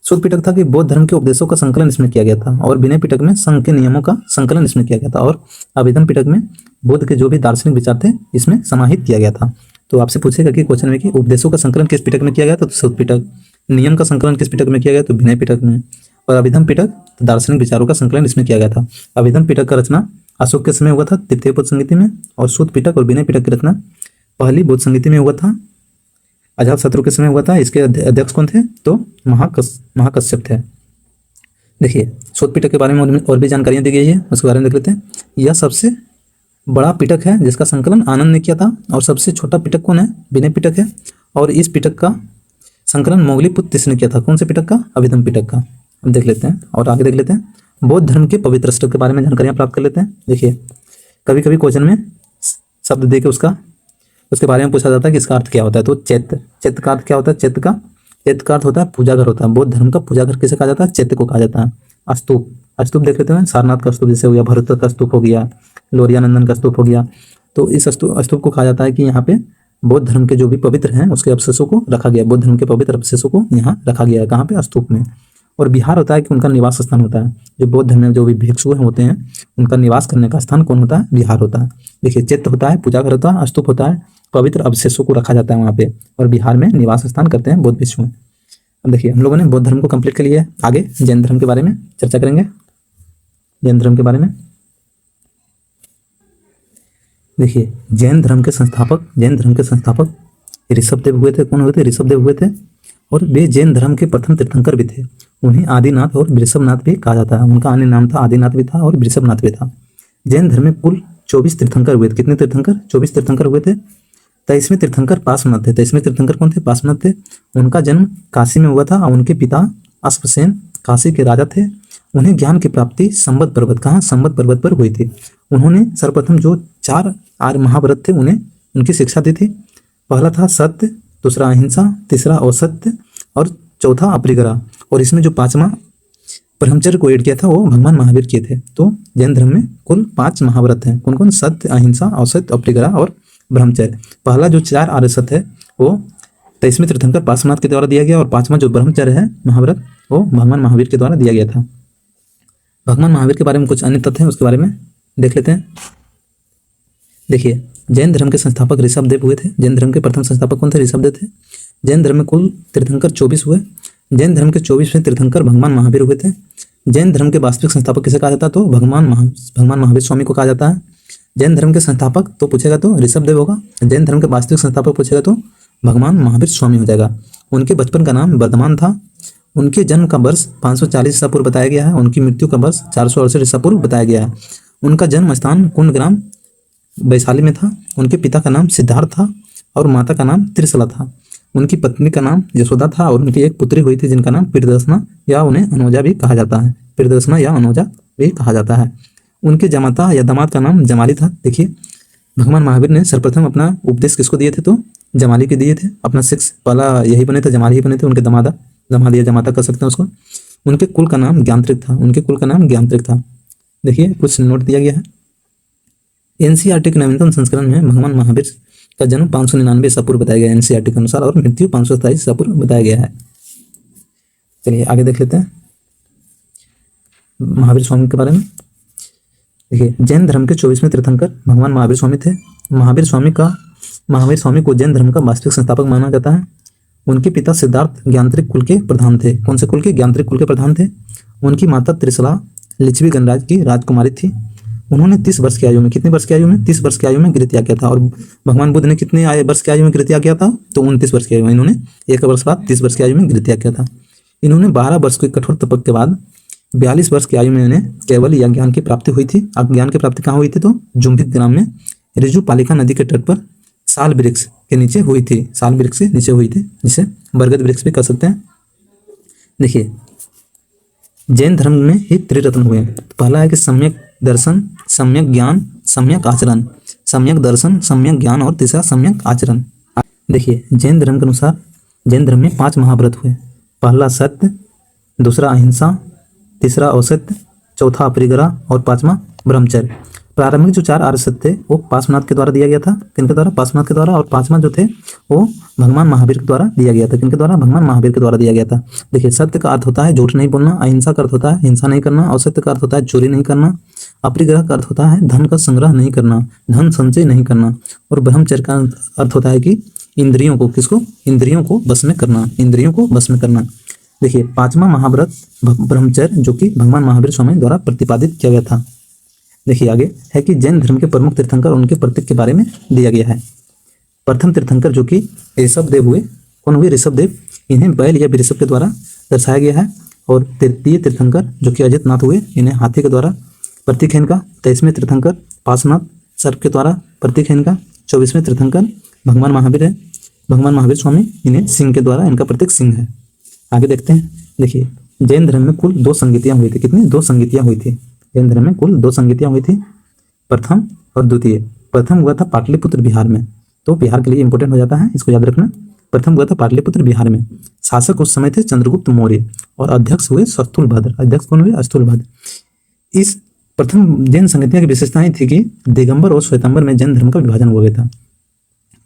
सूत पिटक था कि बौद्ध धर्म के उपदेशों का संकलन इसमें किया गया था, और विनय पिटक में संघ के नियमों का संकलन इसमें किया गया था, और अभिधम पिटक में बुद्ध के जो भी दार्शनिक विचार थे इसमें समाहित किया गया था। तो आपसे पूछेगा कि क्वेश्चन में कि उपदेशों का संकलन किस पिटक में किया गया? तो सूत पिटक। नियम का संकलन किस पिटक में किया गया? तो विनय पिटक में। और अभिधम पिटक तो दार्शनिक विचारों का संकलन इसमें किया गया था। अभिधम पिटक का रचना अशोक के समय हुआ था तृतीय बौद्ध संगीति में, और सूत पिटक और विनय पिटक की रचना पहली बौद्ध संगीति में हुआ था, अजात शत्रु के समय हुआ था। इसके अध्यक्ष कौन थे? तो महाकश्यप थे। देखिए सूत पिटक के बारे में और भी जानकारियां दी गई है, उसके बारे में देख लेते हैं। यह सबसे बड़ा पिटक है जिसका संकलन आनंद ने किया था, और सबसे छोटा पिटक कौन है? विनय पिटक है। और इस पिटक का संकलन मोगलीपुत्र ने किया था। कौन से पिटक का? अभिधम पिटक का। हम देख लेते हैं और आगे देख लेते हैं। बौद्ध धर्म के पवित्र अष्टक के बारे में जानकारियां प्राप्त कर लेते हैं। देखिए कभी कभी क्वेश्चन में शब्द दे के उसके बारे में पूछा जाता है कि इसका अर्थ क्या होता है। तो चैत्य का अर्थ क्या होता है? चैत्य का अर्थ होता है पूजा घर होता है। बौद्ध धर्म का पूजा घर किसे कहा जाता है? चैत्य को कहा जाता है। स्तूप देख लेते हैं। सारनाथ का स्तूप जैसे हो गया, भरत का स्तूप हो गया, लोरियानंदन का स्तूप हो गया। तो इस स्तूप को कहा जाता है कि यहाँ पे बौद्ध धर्म के जो भी पवित्र हैं उसके अवशेषों को रखा गया। बौद्ध धर्म के पवित्र अवशेषों को यहाँ रखा गया है। कहाँ पे? स्तूप में। और विहार होता है कि उनका निवास स्थान होता है। जो बौद्ध धर्म में जो भी भिक्षु होते हैं उनका निवास करने का स्थान कौन होता है? विहार होता है। देखिए चैत्य होता है पूजा घर होता है, स्तूप होता है पवित्र अवशेषों को रखा जाता है वहाँ पे, और बिहार में निवास स्थान करते हैं बौद्ध भिक्षु। अब देखिए हम लोगों ने बौद्ध धर्म को कंप्लीट कर लिया है। आगे जैन धर्म के बारे में चर्चा करेंगे। जैन धर्म के बारे में देखिए जैन धर्म के संस्थापक ऋषभदेव हुए थे। कौन हुए थे? ऋषभदेव हुए थे, और वे जैन धर्म के प्रथम तीर्थंकर भी थे। उन्हें आदिनाथ और वृषभनाथ भी कहा जाता है। उनका अन्य नाम था आदिनाथ भी था और वृषभनाथ भी था। जैन धर्म में कुल 24 तीर्थंकर हुए थे। कितने तीर्थंकर? 24 तीर्थंकर हुए थे। 23वें तीर्थंकर पार्श्वनाथ थे। 23वें तीर्थंकर कौन थे? पार्श्वनाथ थे। उनका जन्म काशी में हुआ था, और उनके पिता अश्वसेन काशी के राजा थे। उन्हें ज्ञान की प्राप्ति संबत पर्वत, कहाँ? संबत पर्वत पर हुई थी। उन्होंने सर्वप्रथम जो 4 आर्य महाव्रत थे उन्हें उनकी शिक्षा दी थी। पहला था सत्य, दूसरा अहिंसा, तीसरा असत्य, और चौथा अपरिग्रह। और इसमें जो 5वां ब्रह्मचर्य को ऐड किया था वो भगवान महावीर किए थे। तो जैन धर्म में कुल 5 महाव्रत हैं। कौन कौन? सत्य, अहिंसा, असत्य, अपरिग्रह और ब्रह्मचर्य। पहला जो 4 आर्य सत्य है वो 23वें तीर्थंकर पार्श्वनाथ के द्वारा दिया गया, और 5वां जो ब्रह्मचर्य है महाव्रत वो भगवान महावीर के द्वारा दिया गया था। भगवान महावीर के बारे में कुछ अन्य तथ्य हैं, उसके बारे में देख लेते हैं। देखिए जैन धर्म के संस्थापक ऋषभदेव हुए थे। जैन धर्म के प्रथम संस्थापक कौन थे? ऋषभदेव थे। जैन धर्म में कुल तीर्थंकर 24 हुए। जैन धर्म के 24वें तीर्थंकर भगवान महावीर हुए थे। जैन धर्म के वास्तविक संस्थापक किसे कहा जाता है? तो भगवान महावीर स्वामी को कहा जाता है। जैन धर्म के संस्थापक तो पूछेगा तो ऋषभदेव होगा। जैन धर्म के वास्तविक संस्थापक पूछेगा तो भगवान महावीर स्वामी हो जाएगा। उनके बचपन का नाम वर्धमान था। उनके जन्म का वर्ष 540 ईसा पूर्व बताया गया है। उनकी मृत्यु का वर्ष 468 ईसा पूर्व बताया गया है। उनका जन्म स्थान कुंडग्राम वैशाली में था। उनके पिता का नाम सिद्धार्थ था, और माता का नाम त्रिशला था। उनकी पत्नी का नाम यशोदा था, और उनकी एक पुत्री हुई थी जिनका नाम प्रियदर्शना या उन्हें अनोजा भी कहा जाता है। प्रियदर्शना या अनोजा भी कहा जाता है। उनके जमाता या दामाद का नाम जमाली था। देखिए भगवान महावीर ने सर्वप्रथम अपना उपदेश किसको दिए थे? तो जमाली के दिए थे। अपना शिष्य पहला यही बने थे, जमाली ही बने थे। उनके दमाद या जमाता कर सकते हैं उसको। उनके कुल का नाम ज्ञानत्रिक था। देखिए कुछ नोट दिया गया है। एनसीईआरटी के नवीनतम संस्करण में भगवान महावीर का जन्म 599 ईसा पूर्व बताया गया है एनसीईआरटी के अनुसार, और मृत्यु 527 ईसा पूर्व बताया गया है। चलिए आगे देख लेते हैं महावीर स्वामी के बारे में। देखिए जैन धर्म के 24वें तीर्थंकर भगवान महावीर स्वामी थे। महावीर स्वामी को जैन धर्म का वास्तविक संस्थापक माना जाता है। उनके पिता सिद्धार्थ ज्ञानत्रिक कुल के प्रधान थे। कौन से कुल के? ज्ञानत्रिक कुल के प्रधान थे। उनकी माता त्रिशला लिच्छवी गणराज की राजकुमारी थी। उन्होंने 30 वर्ष की आयु में, कितने वर्ष की आयु में, 30 वर्ष की आयु में गृहत्याग किया था। और भगवान बुद्ध ने कितने वर्ष की आयु में गृहत्याग किया था, तो 29 वर्ष की आयु में। इन्होंने 1 वर्ष बाद 30 वर्ष की आयु में गृहत्याग किया था। इन्होंने 12 वर्ष के कठोर तपस्या के बाद 42 वर्ष की आयु में इन्हें केवल यह ज्ञान की प्राप्ति हुई थी। अब ज्ञान की प्राप्ति कहाँ हुई थी, तो जुम्बिक ग्राम में रिजु पालिका नदी के तट पर साल वृक्ष के नीचे हुई थी। साल वृक्ष के नीचे हुई थी, जिसे बरगद वृक्ष भी कह सकते हैं। देखिए, जैन धर्म में ही त्रिरत्न हुए। पहला है कि सम्यक दर्शन, सम्यक ज्ञान, सम्यक आचरण। सम्यक दर्शन, सम्यक ज्ञान और तीसरा सम्यक आचरण। देखिए, जैन धर्म के अनुसार जैन धर्म में 5 महाव्रत हुए। पहला सत्य, दूसरा अहिंसा, तीसरा औसत्य, चौथा अपरिग्रह और 5वां ब्रह्मचर्य। प्रारंभिक जो 4 आर्य सत्य थे वो पार्श्वनाथ के द्वारा दिया गया था। किनके द्वारा, पार्श्वनाथ के द्वारा। और 5वां जो थे वो भगवान महावीर के द्वारा दिया गया था। किनके द्वारा, भगवान महावीर के द्वारा दिया गया था। देखिए, सत्य का अर्थ होता है झूठ नहीं बोलना, अहिंसा का अर्थ होता है हिंसा नहीं करना, औसत्य का अर्थ होता है चोरी नहीं करना, अपरिग्रह का अर्थ होता है धन का संग्रह नहीं करना, धन संचय नहीं करना, और ब्रह्मचर्य का अर्थ होता है कि इंद्रियों को, किसको, इंद्रियों को बस में करना, इंद्रियों को बस में करना। देखिए, 5वां महाव्रत ब्रह्मचर्य, जो कि भगवान महावीर स्वामी द्वारा प्रतिपादित किया गया था। देखिए, आगे है कि जैन धर्म के प्रमुख तीर्थंकर और उनके प्रतीक के बारे में दिया गया है। प्रथम तीर्थंकर जो कि ऋषभ देव हुए। कौन हुए, ऋषभ देव। इन्हें बैल या ऋषभ के द्वारा दर्शाया गया है। और तृतीय तीर्थंकर जो कि अजित नाथ हुए, इन्हें हाथी के द्वारा प्रतीक है इनका। 23वें तीर्थंकर पार्श्वनाथ, सर्प के द्वारा प्रतीक है इनका। 24वें तीर्थंकर भगवान महावीर है, भगवान महावीर स्वामी, इन्हें सिंह के द्वारा, इनका प्रतीक सिंह है। आगे देखते हैं। देखिए, जैन धर्म में कुल 2 संगीतियाँ हुई थी। कितनी, 2 संगीतियाँ हुई थी। जैन धर्म में कुल 2 संगीतियाँ हुई थी, प्रथम और द्वितीय। प्रथम हुआ था पाटलिपुत्र बिहार में, तो बिहार के लिए इंपॉर्टेंट हो जाता है, इसको याद रखना। प्रथम हुआ था पाटलिपुत्र बिहार में। शासक उस समय थे चंद्रगुप्त मौर्य और अध्यक्ष हुए स्थूलभद्र। अध्यक्ष कौन हुए, स्थूलभद्र। इस प्रथम जैन संगीतियाँ की विशेषताएं थी कि दिगंबर और श्वेतांबर में जैन धर्म का विभाजन हुआ गया था।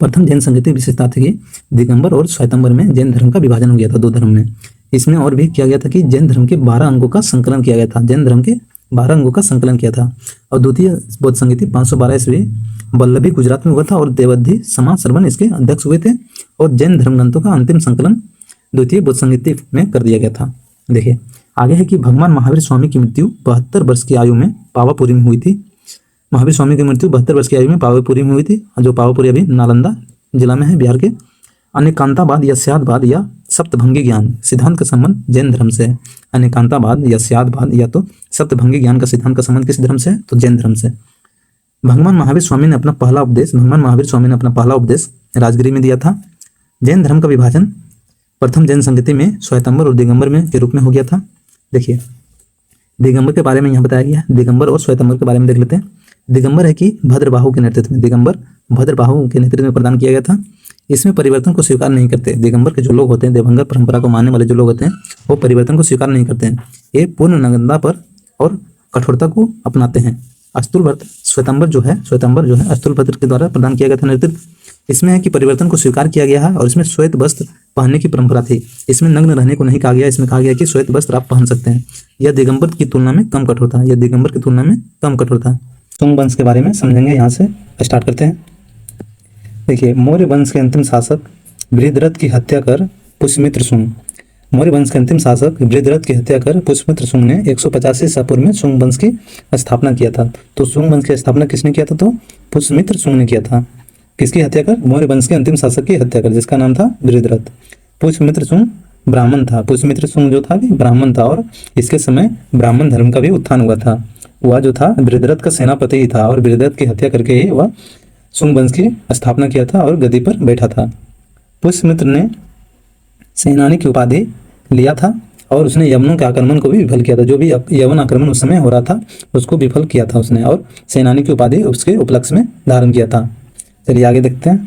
प्रथम जैन संगीत की विशेषता थी कि दिगंबर और श्वेतांबर में जैन धर्म का विभाजन हो गया था 2 धर्म में। इसमें और भी किया गया था कि जैन धर्म के 12 अंगों का संकलन किया गया था। जैन धर्म के 12 अंगों का संकलन किया था। और द्वितीय बौद्ध संगीति 512 ईस्वी वल्लभी गुजरात में हुआ था और देवधी समाज सर्वन इसके अध्यक्ष हुए थे। और जैन धर्म ग्रंथों का अंतिम संकलन द्वितीय बौद्ध संगीति में कर दिया गया था। देखिए, आगे है कि भगवान महावीर स्वामी की मृत्यु 72 वर्ष की आयु में पावापुरी में हुई थी। महावीर स्वामी की मृत्यु 72 वर्ष की आयु में पावापुरी में हुई थी, जो पावापुरी अभी नालंदा जिला में है, बिहार के। अनेकांतावाद या स्यादवाद या सप्तभंगी ज्ञान सिद्धांत का संबंध जैन धर्म से है। अनेकांतावाद या स्यादवाद या तो सप्तभंगी ज्ञान का सिद्धांत का संबंध किस धर्म से है, तो जैन धर्म से। भगवान महावीर स्वामी ने अपना पहला उपदेश राजगिरी में दिया था। जैन धर्म का विभाजन प्रथम जैन संगीति में श्वेतांबर और दिगंबर में के रूप में हो गया था। देखिए, दिगंबर के बारे में यहाँ बताया गया है। दिगंबर और श्वेतांबर के बारे में देख लेते हैं। दिगंबर है कि भद्रबाहु के नेतृत्व में, दिगंबर भद्रबाहु के नेतृत्व में प्रदान किया गया था। इसमें परिवर्तन को स्वीकार नहीं करते। दिगंबर के जो लोग होते हैं, देवंगर परंपरा को मानने वाले जो लोग होते हैं, वो परिवर्तन को स्वीकार नहीं करते हैं। ये पूर्ण नग्नता पर और कठोरता को अपनाते हैं। स्थूलभद्र श्वेतांबर जो है स्थूलभद्र के द्वारा प्रदान किया गया था नेतृत्व। इसमें है कि परिवर्तन को स्वीकार किया गया है और इसमें श्वेत वस्त्र पहनने की परंपरा थी। इसमें नग्न रहने को नहीं कहा गया। इसमें कहा गया कि श्वेत वस्त्र आप पहन सकते हैं। यह दिगंबर की तुलना में कम कठोर था। सुंग वंश के बारे में समझेंगे। यहाँ से स्टार्ट करते हैं। देखिए, मौर्य वंश के अंतिम शासक बृहद्रथ की हत्या कर पुष्यमित्र सुंग। मौर्य वंश के अंतिम शासक बृहद्रथ की हत्या कर पुष्यमित्र सुंग ने 185 ईसा पूर्व में सुंग वंश की स्थापना किया था। तो सुंग वंश की स्थापना किसने किया था, तो पुष्यमित्र सुंग ने किया था। किसकी हत्या कर, मौर्य वंश के अंतिम शासक की हत्या कर, जिसका नाम था बृहद्रथ। पुष्यमित्र सुंग ब्राह्मण था। पुष्यमित्र सुंग जो था ब्राह्मण था और इसके समय ब्राह्मण धर्म का भी उत्थान हुआ था। वह जो था बृहद्रथ का सेनापति ही था और बृहद्रथ की हत्या करके ही वह सुंग वंश की स्थापना किया था और गद्दी पर बैठा था। पुष्यमित्र ने सेनानी की उपाधि लिया था और उसने यवनों के आक्रमण को भी विफल किया था। जो भी यवन आक्रमण उस समय हो रहा था उसको विफल किया था उसने, और सेनानी की उपाधि उसके उपलक्ष्य में धारण किया था। चलिए आगे देखते हैं।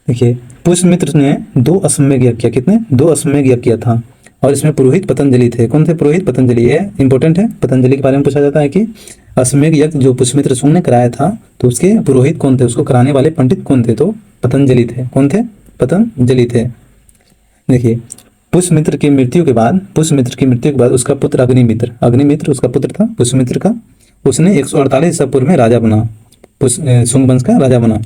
देखिए, पुष्यमित्र ने 2 अश्वमेध यज्ञ किया। कितने, 2 अश्वमेध यज्ञ किया था और इसमें पुरोहित पतंजलि थे। कौन थे, पुरोहित पतंजलि। ये इंपॉर्टेंट है। पतंजलि के बारे में पूछा जाता है कि अश्वमेध यज्ञ जो पुष्यमित्र सुंग ने कराया था तो उसके पुरोहित कौन थे, उसको कराने वाले पंडित कौन थे, तो पतंजलि थे। कौन थे, पतंजलि थे। देखिए, पुष्यमित्र की मृत्यु के बाद उसका पुत्र अग्निमित्र उसका पुत्र था पुष्यमित्र का। उसने 148 ईसा पूर्व में राजा बना, सुंग वंश का राजा बना।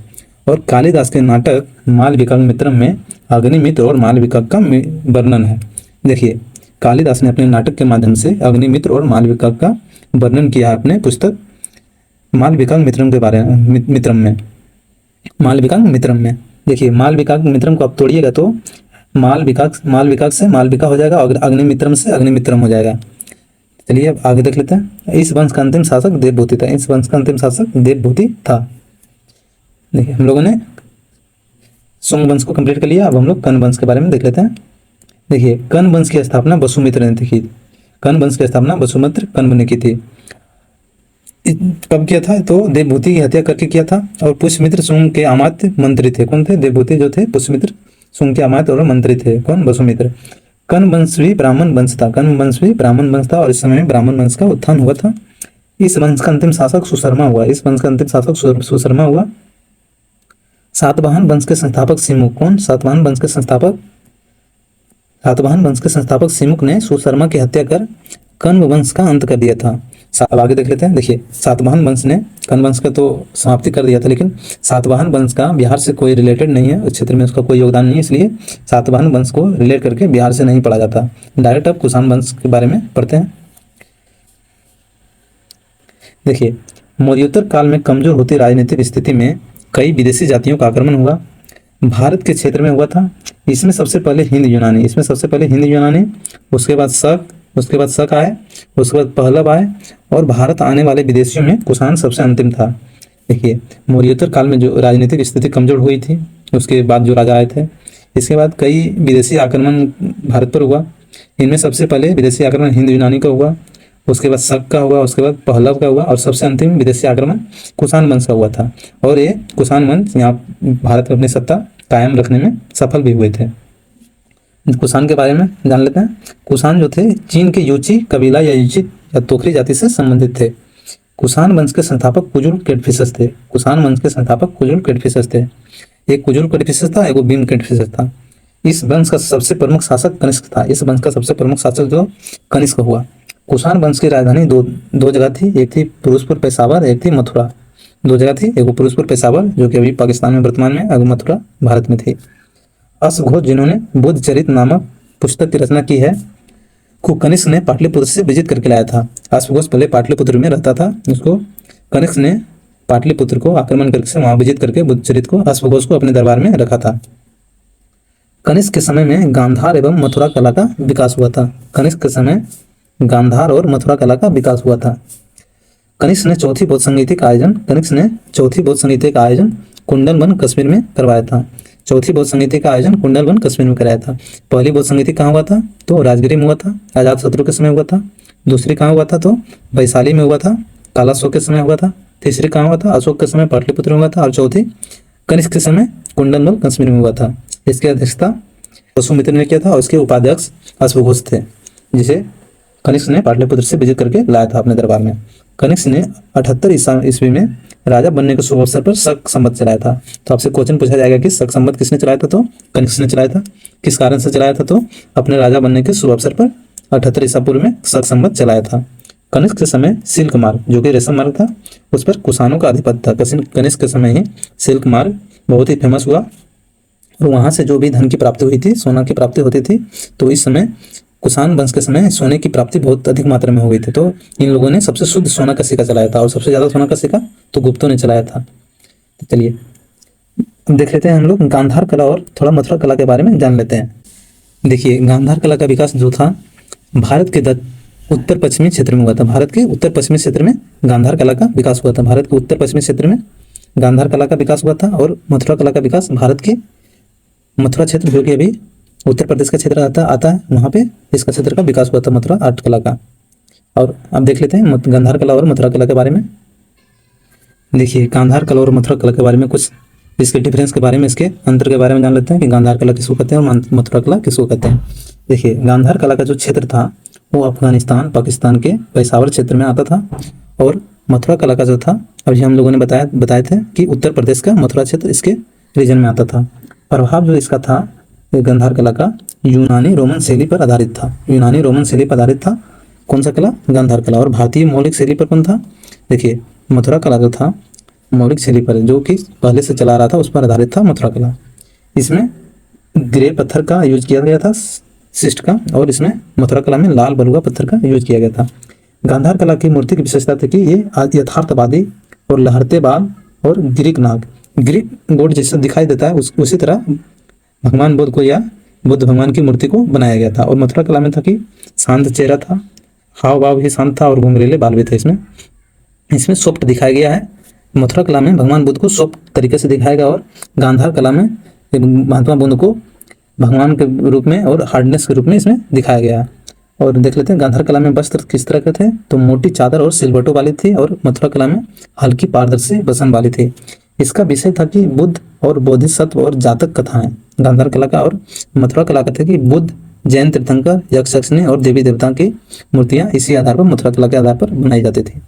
और कालिदास के नाटक मालविकाग्निमित्रम में अग्निमित्र और मालविका का वर्णन है। देखिए, कालिदास ने अपने नाटक के माध्यम से अग्निमित्र और मालविका का वर्णन किया है अपने पुस्तक मालविका मित्रम के बारे में, मित्रम में, मालविका मित्रम में। देखिए मालविका मित्रम को आप तोड़िएगा तो मालविका से मालविका हो जाएगा और अग्निमित्रम से अग्निमित्रम हो जाएगा। चलिए अब आगे देख लेते हैं। इस वंश का अंतिम शासक देवभूति था। इस वंश का अंतिम शासक देवभूति था। देखिए हम लोगों ने सुंग वंश को कंप्लीट कर लिया। अब हम लोग कर्ण वंश के बारे में देख लेते हैं। देखिए कर्ण वंश की स्थापना वसुमित्र ने की। कर्ण वंश की स्थापना वसुमित्र कर्ण ने की थी। कब किया था? तो देवभूति की हत्या करके किया था। और पुष्यमित्र सुंग के अमात्य मंत्री थे। कौन थे? देवभूति जो थे पुष्यमित्र सुंग के अमात्य और मंत्री थे। कौन? वसुमित्र। कर्ण वंश भी ब्राह्मण वंश था। कर्ण वंश भी ब्राह्मण वंश था और इस समय में ब्राह्मण वंश का उत्थान हुआ था। इस वंश का अंतिम शासक सुशर्मा हुआ। इस वंश का अंतिम शासक सुशर्मा हुआ। सातवाहन वंश के संस्थापक सिमुक। कौन? सातवाहन वंश के संस्थापक, सातवाहन वंश के संस्थापक सिमुक ने सुशर्मा की हत्या कर कण्व वंश का अंत कर दिया था। अब आगे देख लेते हैं। देखिए सातवाहन वंश ने कण्व वंश का तो समाप्ति कर दिया था, लेकिन सातवाहन वंश का बिहार से कोई रिलेटेड नहीं है, उस क्षेत्र में उसका कोई योगदान नहीं है, इसलिए सातवाहन वंश को रिलेट करके बिहार से नहीं पढ़ा जाता। डायरेक्ट अब कुषाण वंश के बारे में पढ़ते हैं। देखिए मौर्योत्तर काल में कमजोर होती राजनीतिक स्थिति में कई विदेशी जातियों का आक्रमण हुआ। भारत के क्षेत्र में हुआ था। इसमें सबसे पहले हिंद यूनानी, उसके बाद शक आए, उसके बाद पहलव आए और भारत आने वाले विदेशियों में कुषाण सबसे अंतिम था। देखिए मौर्योत्तर काल में जो राजनीतिक स्थिति कमजोर हुई थी, उसके बाद जो राजा आए थे, इसके बाद कई विदेशी आक्रमण भारत पर हुआ। इनमें सबसे पहले विदेशी आक्रमण हिंद यूनानी का हुआ, उसके बाद शक का हुआ, उसके बाद पहलव का हुआ और सबसे अंतिम विदेशी आक्रमण कुषाण वंश का हुआ था। और ये कुषाण वंश यहाँ भारत में अपनी सत्ता कायम रखने में सफल भी हुए थे। कुषाण के बारे में जान लेते हैं। कुषाण जो थे चीन के यूची कबीला या यूची या तोखरी जाति से संबंधित थे। कुषाण वंश के संस्थापक कुजुल कैडफिसस थे। कुषाण वंश के संस्थापक कुजुल कैडफिसस थे। एक कुजुल कैडफिसस था, एक भीम कैडफिसस था। इस वंश का सबसे प्रमुख शासक कनिष्क था। इस वंश का सबसे प्रमुख शासक जो कनिष्क हुआ। कुषाण वंश की राजधानी दो जगह थी। एक थी फिरोजपुर पेशावर, एक थी मथुरा। दो जगह थी, एक फिरोजपुर पेशावर जो कि अभी पाकिस्तान में वर्तमान में, और मथुरा भारत में थी। अश्वघोष जिन्होंने बुद्ध चरित नामक पुस्तक की रचना की है, को कनिष्क ने पाटलिपुत्र से विजित करके लाया था। अश्वघोष पहले पाटलिपुत्र में रहता था, उसको कनिष्क ने पाटलिपुत्र को आक्रमण करके वहां विजित करके बुद्ध चरित को अश्वघोष को अपने दरबार में रखा था। कनिष्क के समय में गांधार एवं मथुरा कला का विकास हुआ था। कनिष्क के समय गांधार और मथुरा कला का विकास हुआ था। कनिष्क ने चौथी बौद्ध संगीति का आयोजन कुंडलवन कश्मीर में करवाया था। चौथी बौद्ध संगीति का आयोजन कुंडलवन कश्मीर में कराया था। पहली बौद्ध संगीति कहाँ हुआ था? तो राजगिरी में हुआ था, अजातशत्रु के समय हुआ था। दूसरी कहाँ हुआ था? तो वैशाली में हुआ था, कालाशोक के समय हुआ था। तीसरी कहाँ हुआ था? अशोक के समय पाटलिपुत्र में हुआ था। और चौथी कनिष्क के समय कुंडलवन कश्मीर में हुआ था। इसकी अध्यक्षता वसुमित्र ने किया था और इसके उपाध्यक्ष अश्वघोष थे, जिसे कनिष्क ने पाटलिपुत्र से विजित करके लाया था अपने दरबार में। कनिष्क ने 78 ईस्वी में राजा बनने के शुभ अवसर पर शक संवत चलाया था। तो आपसे क्वेश्चन पूछा जाएगा कि शक संवत किसने चलाया था? तो कनिष्क ने चलाया था। किस कारण से चलाया था? तो अपने राजा बनने के शुभ अवसर पर 78 ईसा पूर्व में शक संवत चलाया था। कनिष्क के समय सिल्क मार्ग जो कि रेशम मार्ग था, उस पर कुषाणों का अधिपत्य था। कनिष्क के समय ही सिल्क मार्ग बहुत ही फेमस हुआ और वहां से जो भी धन की प्राप्ति हुई थी, सोना की प्राप्ति होती थी। तो इस समय कुषाण वंश के समय सोने की प्राप्ति बहुत अधिक मात्रा में हो गई थी। तो इन लोगों ने सबसे शुद्ध सोना का सिक्का चलाया था और सबसे ज्यादा सोना का सिक्का तो गुप्तों ने चलाया था। तो चलिए देख लेते हैं हम लोग गांधार कला और थोड़ा मथुरा कला के बारे में जान लेते हैं। देखिए गांधार कला का विकास जो था भारत के उत्तर पश्चिमी क्षेत्र में हुआ था। भारत के उत्तर पश्चिमी क्षेत्र में गांधार कला का विकास हुआ था। भारत के उत्तर पश्चिमी क्षेत्र में गांधार कला का विकास हुआ था। और मथुरा कला का विकास भारत के मथुरा क्षेत्र जो कि अभी उत्तर प्रदेश का क्षेत्र आता है, वहाँ पे इसका क्षेत्र का विकास हुआ था मथुरा आर्ट कला का। और अब देख लेते हैं गांधार कला और मथुरा कला के बारे में। देखिए गांधार कला और मथुरा कला के बारे में कुछ इसके डिफरेंस के बारे में, इसके अंतर के बारे में जान लेते हैं कि गांधार कला किसको कहते हैं और मथुरा कला किसको कहते हैं। देखिए गांधार कला का जो क्षेत्र था वो अफगानिस्तान पाकिस्तान के पेशावर क्षेत्र में आता था। और मथुरा कला का जो था अभी हम लोगों ने बताए थे कि उत्तर प्रदेश का मथुरा क्षेत्र इसके रीजन में आता था। प्रभाव जो इसका था गांधार कला का यूनानी रोमन शैली पर आधारित था। यूनानी रोमन शैली पर आधारित था कौन सा कला? गांधार कला। और भारतीय मौलिक शैली पर कौन था? देखिए मथुरा कला जो था मौलिक शैली पर जो कि पहले से चला रहा था उस पर आधारित था मथुरा कला। इसमें ग्रे पत्थर का यूज किया गया था, शिष्ट का, और इसमें मथुरा कला में लाल बलुआ पत्थर का यूज किया गया था। गांधार कला की मूर्ति की विशेषता थी कि ये यथार्थवादी और लहरते बाल और ग्रीक नाग, ग्रीक गॉड जैसा दिखाई देता है उसी तरह भगवान बुद्ध को या बुद्ध भगवान की मूर्ति को बनाया गया था। और मथुरा कला में था कि शांत चेहरा था, हाव भाव भी शांत था और घुंघरीले बाल भी थे। इसमें सॉफ्ट दिखाया गया है। मथुरा कला में भगवान बुद्ध को सॉफ्ट तरीके से दिखाया गया और गांधार कला में महात्मा बुद्ध को भगवान के रूप में और हार्डनेस के रूप में इसमें दिखाया गया है। और देख लेते हैं गांधार कला में वस्त्र किस तरह के थे, तो मोटी चादर और सिलवटों वाली थी और मथुरा कला में हल्की पारदर्शी वसन वाली थी। इसका विषय था कि बुद्ध और बोधिसत्व और जातक कथाएं। गांधार कला का और मथुरा कला का था कि बुद्ध, जैन तीर्थंकर, यक्षिणी और देवी देवता की मूर्तियां इसी आधार पर मथुरा कला के आधार पर बनाई जाती थी।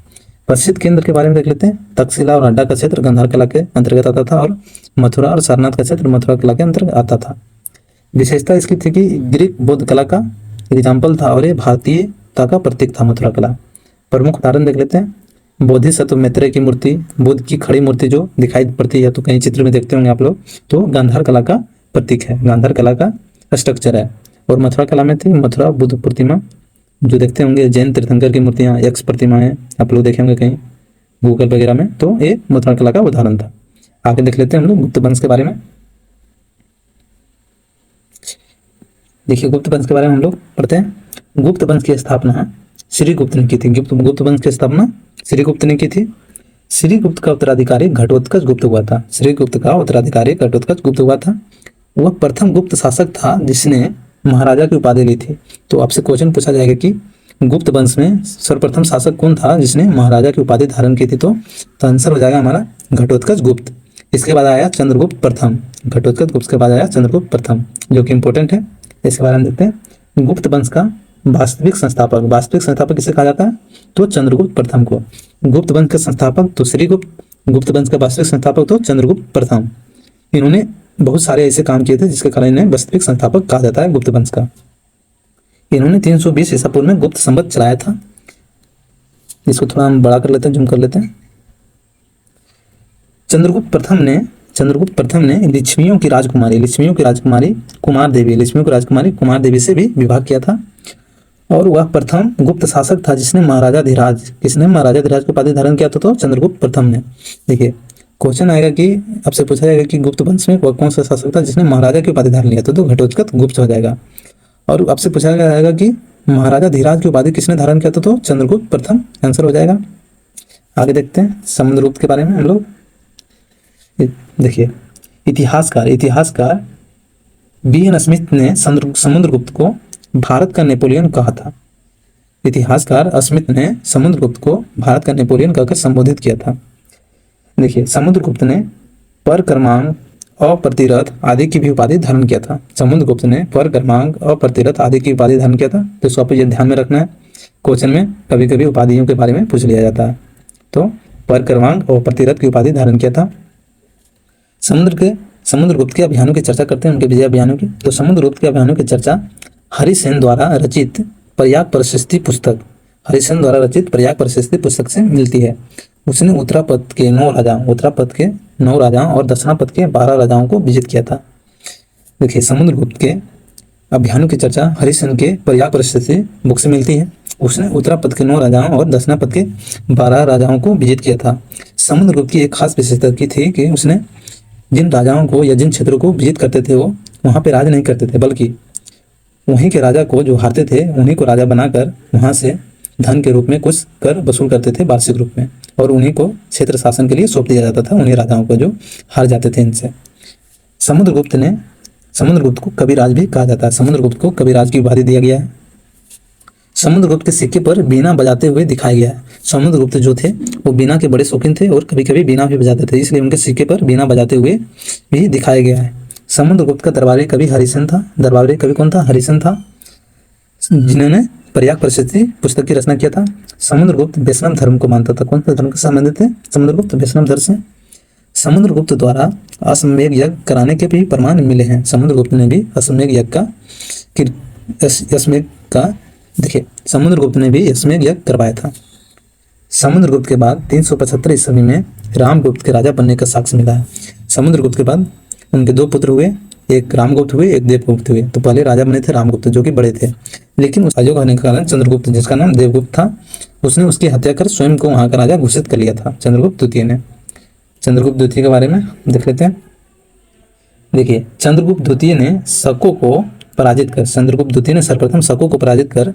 प्रसिद्ध केंद्र के बारे में देख लेते हैं। तक्षशिला और अड्डा का क्षेत्र गांधार कला के अंतर्गत आता था और मथुरा और सारनाथ का क्षेत्र मथुरा कला के अंतर्गत आता था। विशेषता इसकी थी कि ग्रीक बौद्ध कला का एग्जाम्पल था और ये भारतीयता का प्रतीक था मथुरा कला। प्रमुख उदाहरण देख लेते हैं। बोधिसत्व मैत्रेय की मूर्ति, बुद्ध की खड़ी मूर्ति जो दिखाई पड़ती है, तो कहीं चित्र में देखते होंगे आप लोग, तो गांधार कला का प्रतीक है, गांधार कला का स्ट्रक्चर है। और मथुरा कला में थी मथुरा बुद्ध प्रतिमा जो देखते होंगे, जैन तीर्थंकर की मूर्तियां, यक्ष प्रतिमा है, आप लोग देखे होंगे कहीं गूगल वगैरह में, तो ये मथुरा कला का उदाहरण था। आगे देख लेते हैं हम लोग गुप्त वंश के बारे में। देखिए गुप्त वंश के बारे में हम लोग पढ़ते हैं। गुप्त वंश की स्थापना श्रीगुप्त ने की थी। गुप्त वंश की स्थापना श्रीगुप्त ने की थी। श्रीगुप्त का उत्तराधिकारी घटोत्कच गुप्त हुआ था। श्रीगुप्त का उत्तराधिकारी घटोत्कच गुप्त हुआ था। वह प्रथम गुप्त शासक था जिसने महाराजा की उपाधि ली थी। तो आपसे क्वेश्चन पूछा जाएगा कि गुप्त वंश में सर्वप्रथम शासक कौन था जिसने महाराजा की उपाधि धारण की थी, तो आंसर हो जाएगा हमारा घटोत्कच गुप्त। इसके बाद आया चंद्रगुप्त प्रथम। घटोत्कच गुप्त के बाद आया चंद्रगुप्त प्रथम, जो कि इंपॉर्टेंट है। इसके बारे में देखते हैं। गुप्त वंश का वास्तविक संस्थापक किसे कहा जाता है, तो चंद्रगुप्त प्रथम को। गुप्त वंश के संस्थापक तो श्रीगुप्त, गुप्त वंश का वास्तविक संस्थापक तो चंद्रगुप्त प्रथम। इन्होंने बहुत सारे ऐसे काम किए थे जिसके कारण इन्हें वास्तविक संस्थापक कहा जाता है गुप्त वंश का। इन्होंने 320 ईसा पूर्व में गुप्त संवत चलाया था। इसको थोड़ा हम बड़ा कर लेते हैं, जूम कर लेते हैं। चंद्रगुप्त प्रथम ने लिच्छवियों की राजकुमारी कुमार देवी से भी विवाह किया था। और वह प्रथम गुप्त शासक था जिसने महाराजा धीराज को उपाधि धारण किया था, तो चंद्रगुप्त प्रथम ने। देखिए क्वेश्चन आएगा कि आपसे पूछा जाएगा कि गुप्त वंश में वह कौन सा शासक था जिसने महाराजा की उपाधि धारण लिया था, तो घटोत्कच गुप्त हो जाएगा। और आपसे पूछा जाएगा कि महाराजा धीराज की उपाधि किसने धारण किया था, तो चंद्रगुप्त प्रथम आंसर हो जाएगा। आगे देखते हैं समुद्रगुप्त के बारे में हम लोग। देखिए इतिहासकार B.N. स्मिथ ने समुद्रगुप्त को भारत का नेपोलियन कहा था। इतिहासकार स्मिथ ने समुद्रगुप्त को भारत का नेपोलियन कहकर संबोधित किया था। देखिए समुद्रगुप्त ने पर क्रमांक, अप्रतिरथ आदि की भी उपाधि धारण किया था। समुद्रगुप्त ने पर क्रमांक, अप्रतिरथ आदि की उपाधि धारण किया था। तो इसको आपको ये ध्यान में रखना है, क्वेश्चन में कभी कभी उपाधियों के बारे में पूछ लिया जाता है। तो पर क्रमांक और प्रतिरथ की उपाधि धारण किया था। समुद्रगुप्त के अभियानों की चर्चा करते हैं, उनके विजय अभियानों की। तो समुद्रगुप्त के अभियानों की चर्चा हरिसेन द्वारा रचित प्रयाग प्रशस्ति पुस्तक से मिलती है। उसने उत्तरापद के 9 राजाओं और दक्षिणापद के 12 राजाओं को विजित किया था। देखिए समुद्रगुप्त के अभियानों की चर्चा हरिसेन के प्रयाग प्रशस्ति बुक से मिलती है। उसने उत्तरापद के 9 राजाओं और दक्षिणापद के 12 राजाओं को विजित किया था। समुद्रगुप्त की एक खास विशेषता की थी कि उसने जिन राजाओं को या जिन क्षेत्रों को विजित करते थे वो वहाँ पे राज नहीं करते थे, बल्कि वहीं के राजा को जो हारते थे उन्हीं को राजा बनाकर वहाँ से धन के रूप में कुछ कर वसूल करते थे वार्षिक रूप में, और उन्हीं को क्षेत्र शासन के लिए सौंप दिया जाता था, उन्हीं राजाओं को जो हार जाते थे इनसे। समुद्रगुप्त को कविराज भी कहा जाता है। समुद्रगुप्त को कविराज की उपाधि दिया गया है। समुद्रगुप्त के सिक्के पर बीना बजाते हुए दिखाया गया है। समुद्रगुप्त जो थे वो बीना के बड़े शौकीन थे और कभी कभी बीना भी बजाते थे, इसलिए उनके सिक्के पर बीना बजाते हुए भी दिखाया गया है। समुद्रगुप्त का दरबारी कवि हरिसेन था। दरबारी कवि कौन था? हरिसेन था, जिन्होंने प्रयाग प्रशस्ति पुस्तक की रचना किया था। समुद्रगुप्त वैष्णव धर्म को मानता था। कौन सा धर्म से संबंधित थे? समुद्रगुप्त वैष्णव धर्म से। समुद्रगुप्त द्वारा अश्वमेध यज्ञ कराने के भी प्रमाण मिले हैं। समुद्रगुप्त ने भी अश्वमेध यज्ञ करवाया था। समुद्रगुप्त के बाद 375 ईस्वी में रामगुप्त के राजा बनने का साक्ष्य मिला है। समुद्रगुप्त के बाद उनके 2 पुत्र हुए, एक रामगुप्त हुए, एक देवगुप्त हुए। तो पहले राजा बने थे रामगुप्त, जो कि बड़े थे, लेकिन उस अयोग्य होने के कारण चंद्रगुप्त, जिसका नाम देवगुप्त था, उसने उसकी हत्या कर स्वयं को वहाँ का राजा घोषित कर लिया था चंद्रगुप्त द्वितीय ने। चंद्रगुप्त द्वितीय के बारे में देख लेते हैं। देखिए, चंद्रगुप्त द्वितीय ने शकों को पराजित कर चंद्रगुप्त द्वितीय ने सर्वप्रथम शकों को पराजित कर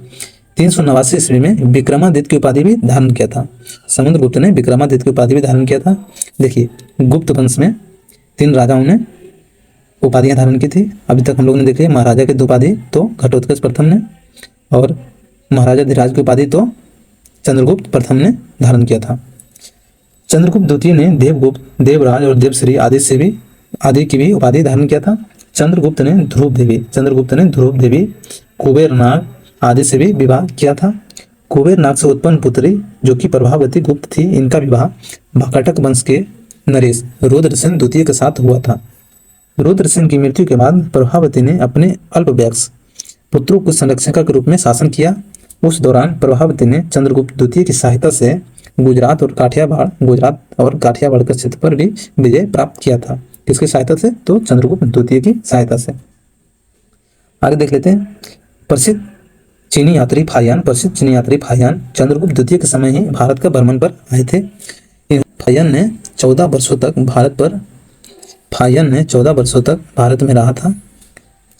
389 ईस्वी में विक्रमादित्य की उपाधि भी धारण किया था। समुद्रगुप्त ने विक्रमादित्य की उपाधि भी धारण किया था। देखिए, गुप्त वंश में 3 राजाओं ने उपाधियां धारण की थी। अभी तक हम लोग ने देखी महाराजा की 2 उपाधि तो घटोत्कच प्रथम ने, और महाराजा धीराज की उपाधि तो चंद्रगुप्त प्रथम ने धारण किया था। चंद्रगुप्त द्वितीय ने देवगुप्त, देवराज और देवश्री आदि की भी उपाधि धारण किया था। चंद्रगुप्त ने ध्रुव देवी, कुबेरनाग आदि से भी विवाह किया था। कुबेरनाग से उत्पन्न पुत्री जो कि प्रभावती गुप्त थी, इनका विवाह भकटक वंश के नरेश रुद्रसेन द्वितीय के साथ हुआ था। रुद्रसेन की मृत्यु के बाद प्रभावती ने अपने अल्पवयस्क पुत्रों को संरक्षिका के रूप में शासन किया। उस दौरान प्रभावती ने चंद्रगुप्त द्वितीय की सहायता से गुजरात और काठियावाड़ के क्षेत्र पर भी विजय प्राप्त किया था। किसकी सहायता से? तो चंद्रगुप्त द्वितीय की सहायता से। आगे देख लेते हैं। प्रसिद्ध चीनी यात्री फाहियान चंद्रगुप्त द्वितीय के समय ही भारत का भ्रमण पर आए थे। फाहियान ने 14 वर्षों तक भारत में रहा था।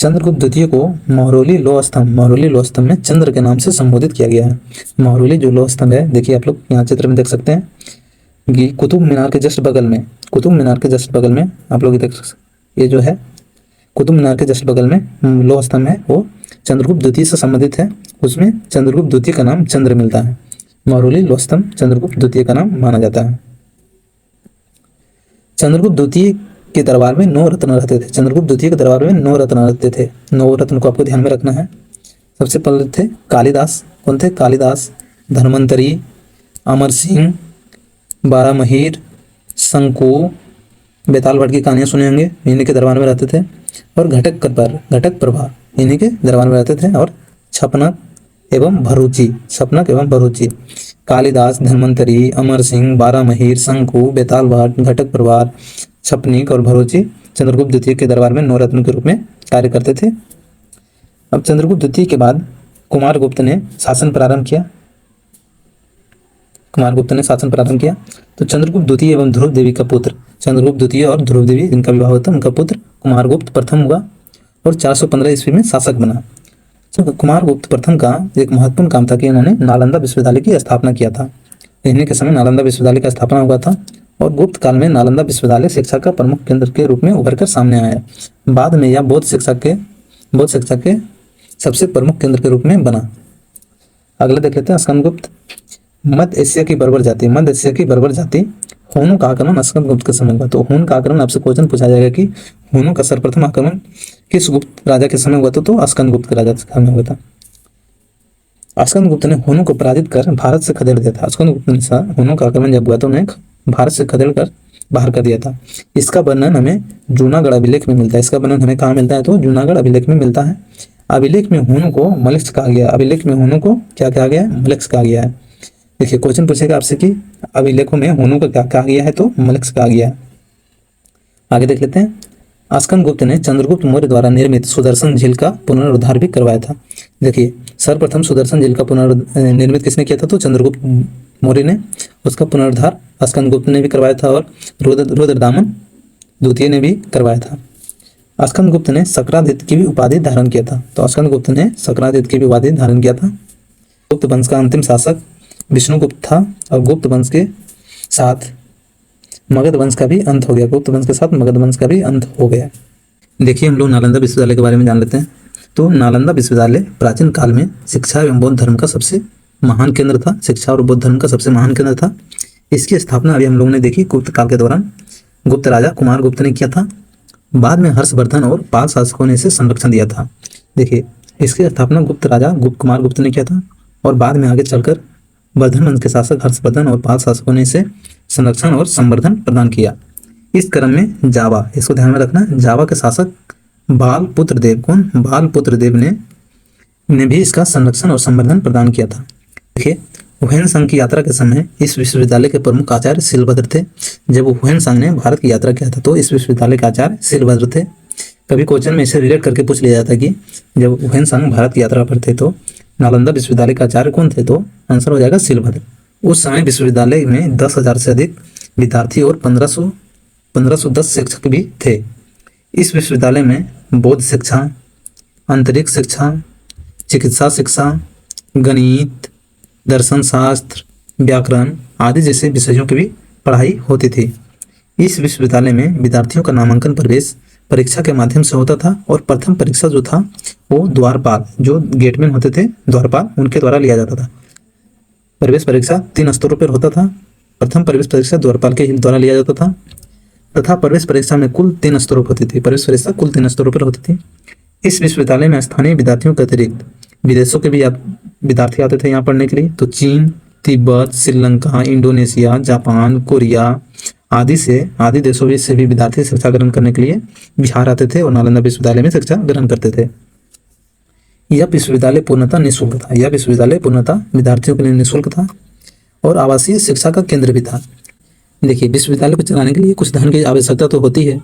चंद्रगुप्त द्वितीय को महरौली लोह स्तंभ में चंद्र के नाम से संबोधित किया गया है। महरौली जो लोह स्तंभ है, देखिए आप लोग यहाँ चित्र में देख सकते हैं कि कुतुब मीनार के जस्ट बगल में आप लोग देख सकते हैं, ये जो है कुतुब मीनार के जस्ट बगल में लोह स्तंभ है, वो चंद्रगुप्त द्वितीय से संबंधित है। उसमें चंद्रगुप्त द्वितीय का नाम चंद्र मिलता है। महरौली लोह स्तंभ चंद्रगुप्त द्वितीय का नाम माना जाता है। चंद्रगुप्त द्वितीय के दरबार में 9 रत्न रहते थे। 9 रत्न को आपको ध्यान में रखना है। सबसे पहले थे कालिदास। कौन थे? कालिदास, धन्वंतरी, अमर सिंह, बारामहीर, शंकु, बेताल भट्ट की कहानियां सुने होंगे, इन्हीं के दरबार में रहते थे। और घटक प्रभा इन्हीं के दरबार में रहते थे। और छपनक एवं भरूची। कालिदास, धन्वंतरी, अमर सिंह, बारामहीर, शंकु, बेताल भट्ट, घटक प्रभा, छपनिक और भरूची चंद्रगुप्त द्वितीय के दरबार में 9 रत्न के रूप में कार्य करते थे। अब चंद्रगुप्त द्वितीय के बाद कुमारगुप्त ने शासन प्रारंभ किया। तो चंद्रगुप्त द्वितीय एवं ध्रुव देवी का पुत्र, चंद्रगुप्त द्वितीय और ध्रुव देवी जिनका विवाह हुआ था, उनका पुत्र कुमारगुप्त प्रथम हुआ और 415 ईस्वी में शासक बना। कुमारगुप्त प्रथम का एक महत्वपूर्ण काम था कि इन्होंने नालंदा विश्वविद्यालय की स्थापना किया था। इन्हीं के समय नालंदा विश्वविद्यालय का स्थापना हुआ था और गुप्त काल में नालंदा विश्वविद्यालय शिक्षा का प्रमुख केंद्र के रूप में उभर कर सामने आया। बाद में यह बौद्ध शिक्षा के सबसे प्रमुख केंद्र के रूप में बना। अगला देख लेते हैं स्कंदगुप्त। मध्य एशिया की बर्बर जाति हुनों का आक्रमण स्कंदगुप्त के समय हुआ। तो हुन का आक्रमण, आपसे क्वेश्चन पूछा जाएगा कि हुनों का सर्वप्रथम आक्रमण किस गुप्त राजा के समय हुआ था? तो स्कंदगुप्त के राजा के समय हुआ था। स्कंदगुप्त ने हुनों को पराजित कर भारत से खदेड़ दिया था। स्कंदगुप्त ने हुनों का आक्रमण जब हुआ तो उन्हें भारत से खदेड़ कर बाहर कर दिया था। इसका वर्णन हमें जूनागढ़ अभिलेख में मिलता है। इसका वर्णन हमें कहाँ मिलता है? तो जूनागढ़ अभिलेख में मिलता है। अभिलेख में हुनों को मलक्ष कहा गया। अभिलेख में हुनों को क्या कहा गया है? मलक्ष कहा गया है। देखिए, क्वेश्चन पूछेगा आपसे कि अभिलेखों में हुनों को क्या कहा गया है? तो मलक्ष कहा गया है। आगे देख लेते हैं। स्कंदगुप्त ने चंद्रगुप्त मौर्य द्वारा निर्मित सुदर्शन झील का पुनरुद्धार भी करवाया था। देखिए, सर्वप्रथम सुदर्शन झील का निर्मित किसने किया था? तो चंद्रगुप्त मौर्य ने। उसका पुनरुद्धार स्कंदगुप्त ने भी करवाया था और रुद्रदामन द्वितीय ने भी करवाया था। स्कंदगुप्त ने सक्रादित्य की भी उपाधि धारण किया था। तो स्कंदगुप्त ने सक्रादित्य की भी उपाधि धारण किया था। गुप्त वंश का अंतिम शासक विष्णुगुप्त था और गुप्त वंश के साथ मगध वंश का भी अंत हो गया। देखिए, हम लोग नालंदा विश्वविद्यालय के बारे में जान लेते हैं। तो नालंदा विश्वविद्यालय प्राचीन काल में शिक्षा एवं बौद्ध धर्म का सबसे महान केंद्र था। इसकी स्थापना अभी हम लोगों ने देखी गुप्त काल के दौरान गुप्त राजा कुमारगुप्त ने किया था। बाद में हर्षवर्धन और पाल शासकों ने इसे संरक्षण दिया था। देखिए, इसकी स्थापना गुप्त राजा कुमारगुप्त ने किया था और बाद में आगे चलकर वर्धन वंश के शासक हर्षवर्धन और पाल शासकों ने इसे संरक्षण और संवर्धन प्रदान किया। इस क्रम में जावा, इसको ध्यान में रखना, जावा के शासक बालपुत्र देव ने भी इसका संरक्षण और संवर्धन प्रदान किया था। देखिए, हुएनसांग की यात्रा के समय इस विश्वविद्यालय के प्रमुख आचार्य शिलभद्र थे। जब हुएनसांग ने भारत की यात्रा किया था तो इस विश्वविद्यालय के आचार्य शिलभद्र थे। कभी क्वेश्चन में इसे रिलेट करके पूछ लिया जाता है कि जब हुएनसांग भारत की यात्रा पर थे तो नालंदा विश्वविद्यालय के आचार्य कौन थे? तो आंसर हो जाएगा शीलभद्र। उस समय विश्वविद्यालय में 10,000 से अधिक विद्यार्थी और 1510 शिक्षक भी थे। इस विश्वविद्यालय में बौद्ध शिक्षा, अंतरिक्ष शिक्षा, चिकित्सा शिक्षा, गणित, दर्शन शास्त्र, व्याकरण आदि जैसे विषयों की भी पढ़ाई होती थी। इस विश्वविद्यालय में विद्यार्थियों का नामांकन प्रवेश परीक्षा के माध्यम से होता था और प्रथम परीक्षा जो था वो द्वारपाल, जो गेटमैन होते थे द्वारपाल, उनके द्वारा लिया जाता था। प्रवेश परीक्षा 3 स्तरों पर होता था। प्रथम प्रवेश परीक्षा द्वारपाल के द्वारा लिया जाता था तथा प्रवेश परीक्षा में कुल 3 स्तरों पर होती थी। प्रवेश परीक्षा कुल 3 स्तरों पर होती थी। इस विश्वविद्यालय में स्थानीय विद्यार्थियों के अतिरिक्त विदेशों के भी विद्यार्थी आते थे यहाँ पढ़ने के लिए। तो चीन, Tibet, Sri Lanka, Indonesia, Japan, Korea आदि देशों से भी विद्यार्थी शिक्षा ग्रहण करने के लिए बिहार आते थे और नालंदा विश्वविद्यालय में शिक्षा ग्रहण करते थे। यह विश्वविद्यालय पूर्णतः निःशुल्क था। यह विश्वविद्यालय पूर्णतः विद्यार्थियों के लिए निःशुल्क था और आवासीय शिक्षा का केंद्र भी था। देखिए, विश्वविद्यालय को चलाने के लिए कुछ धन की आवश्यकता तो होती है,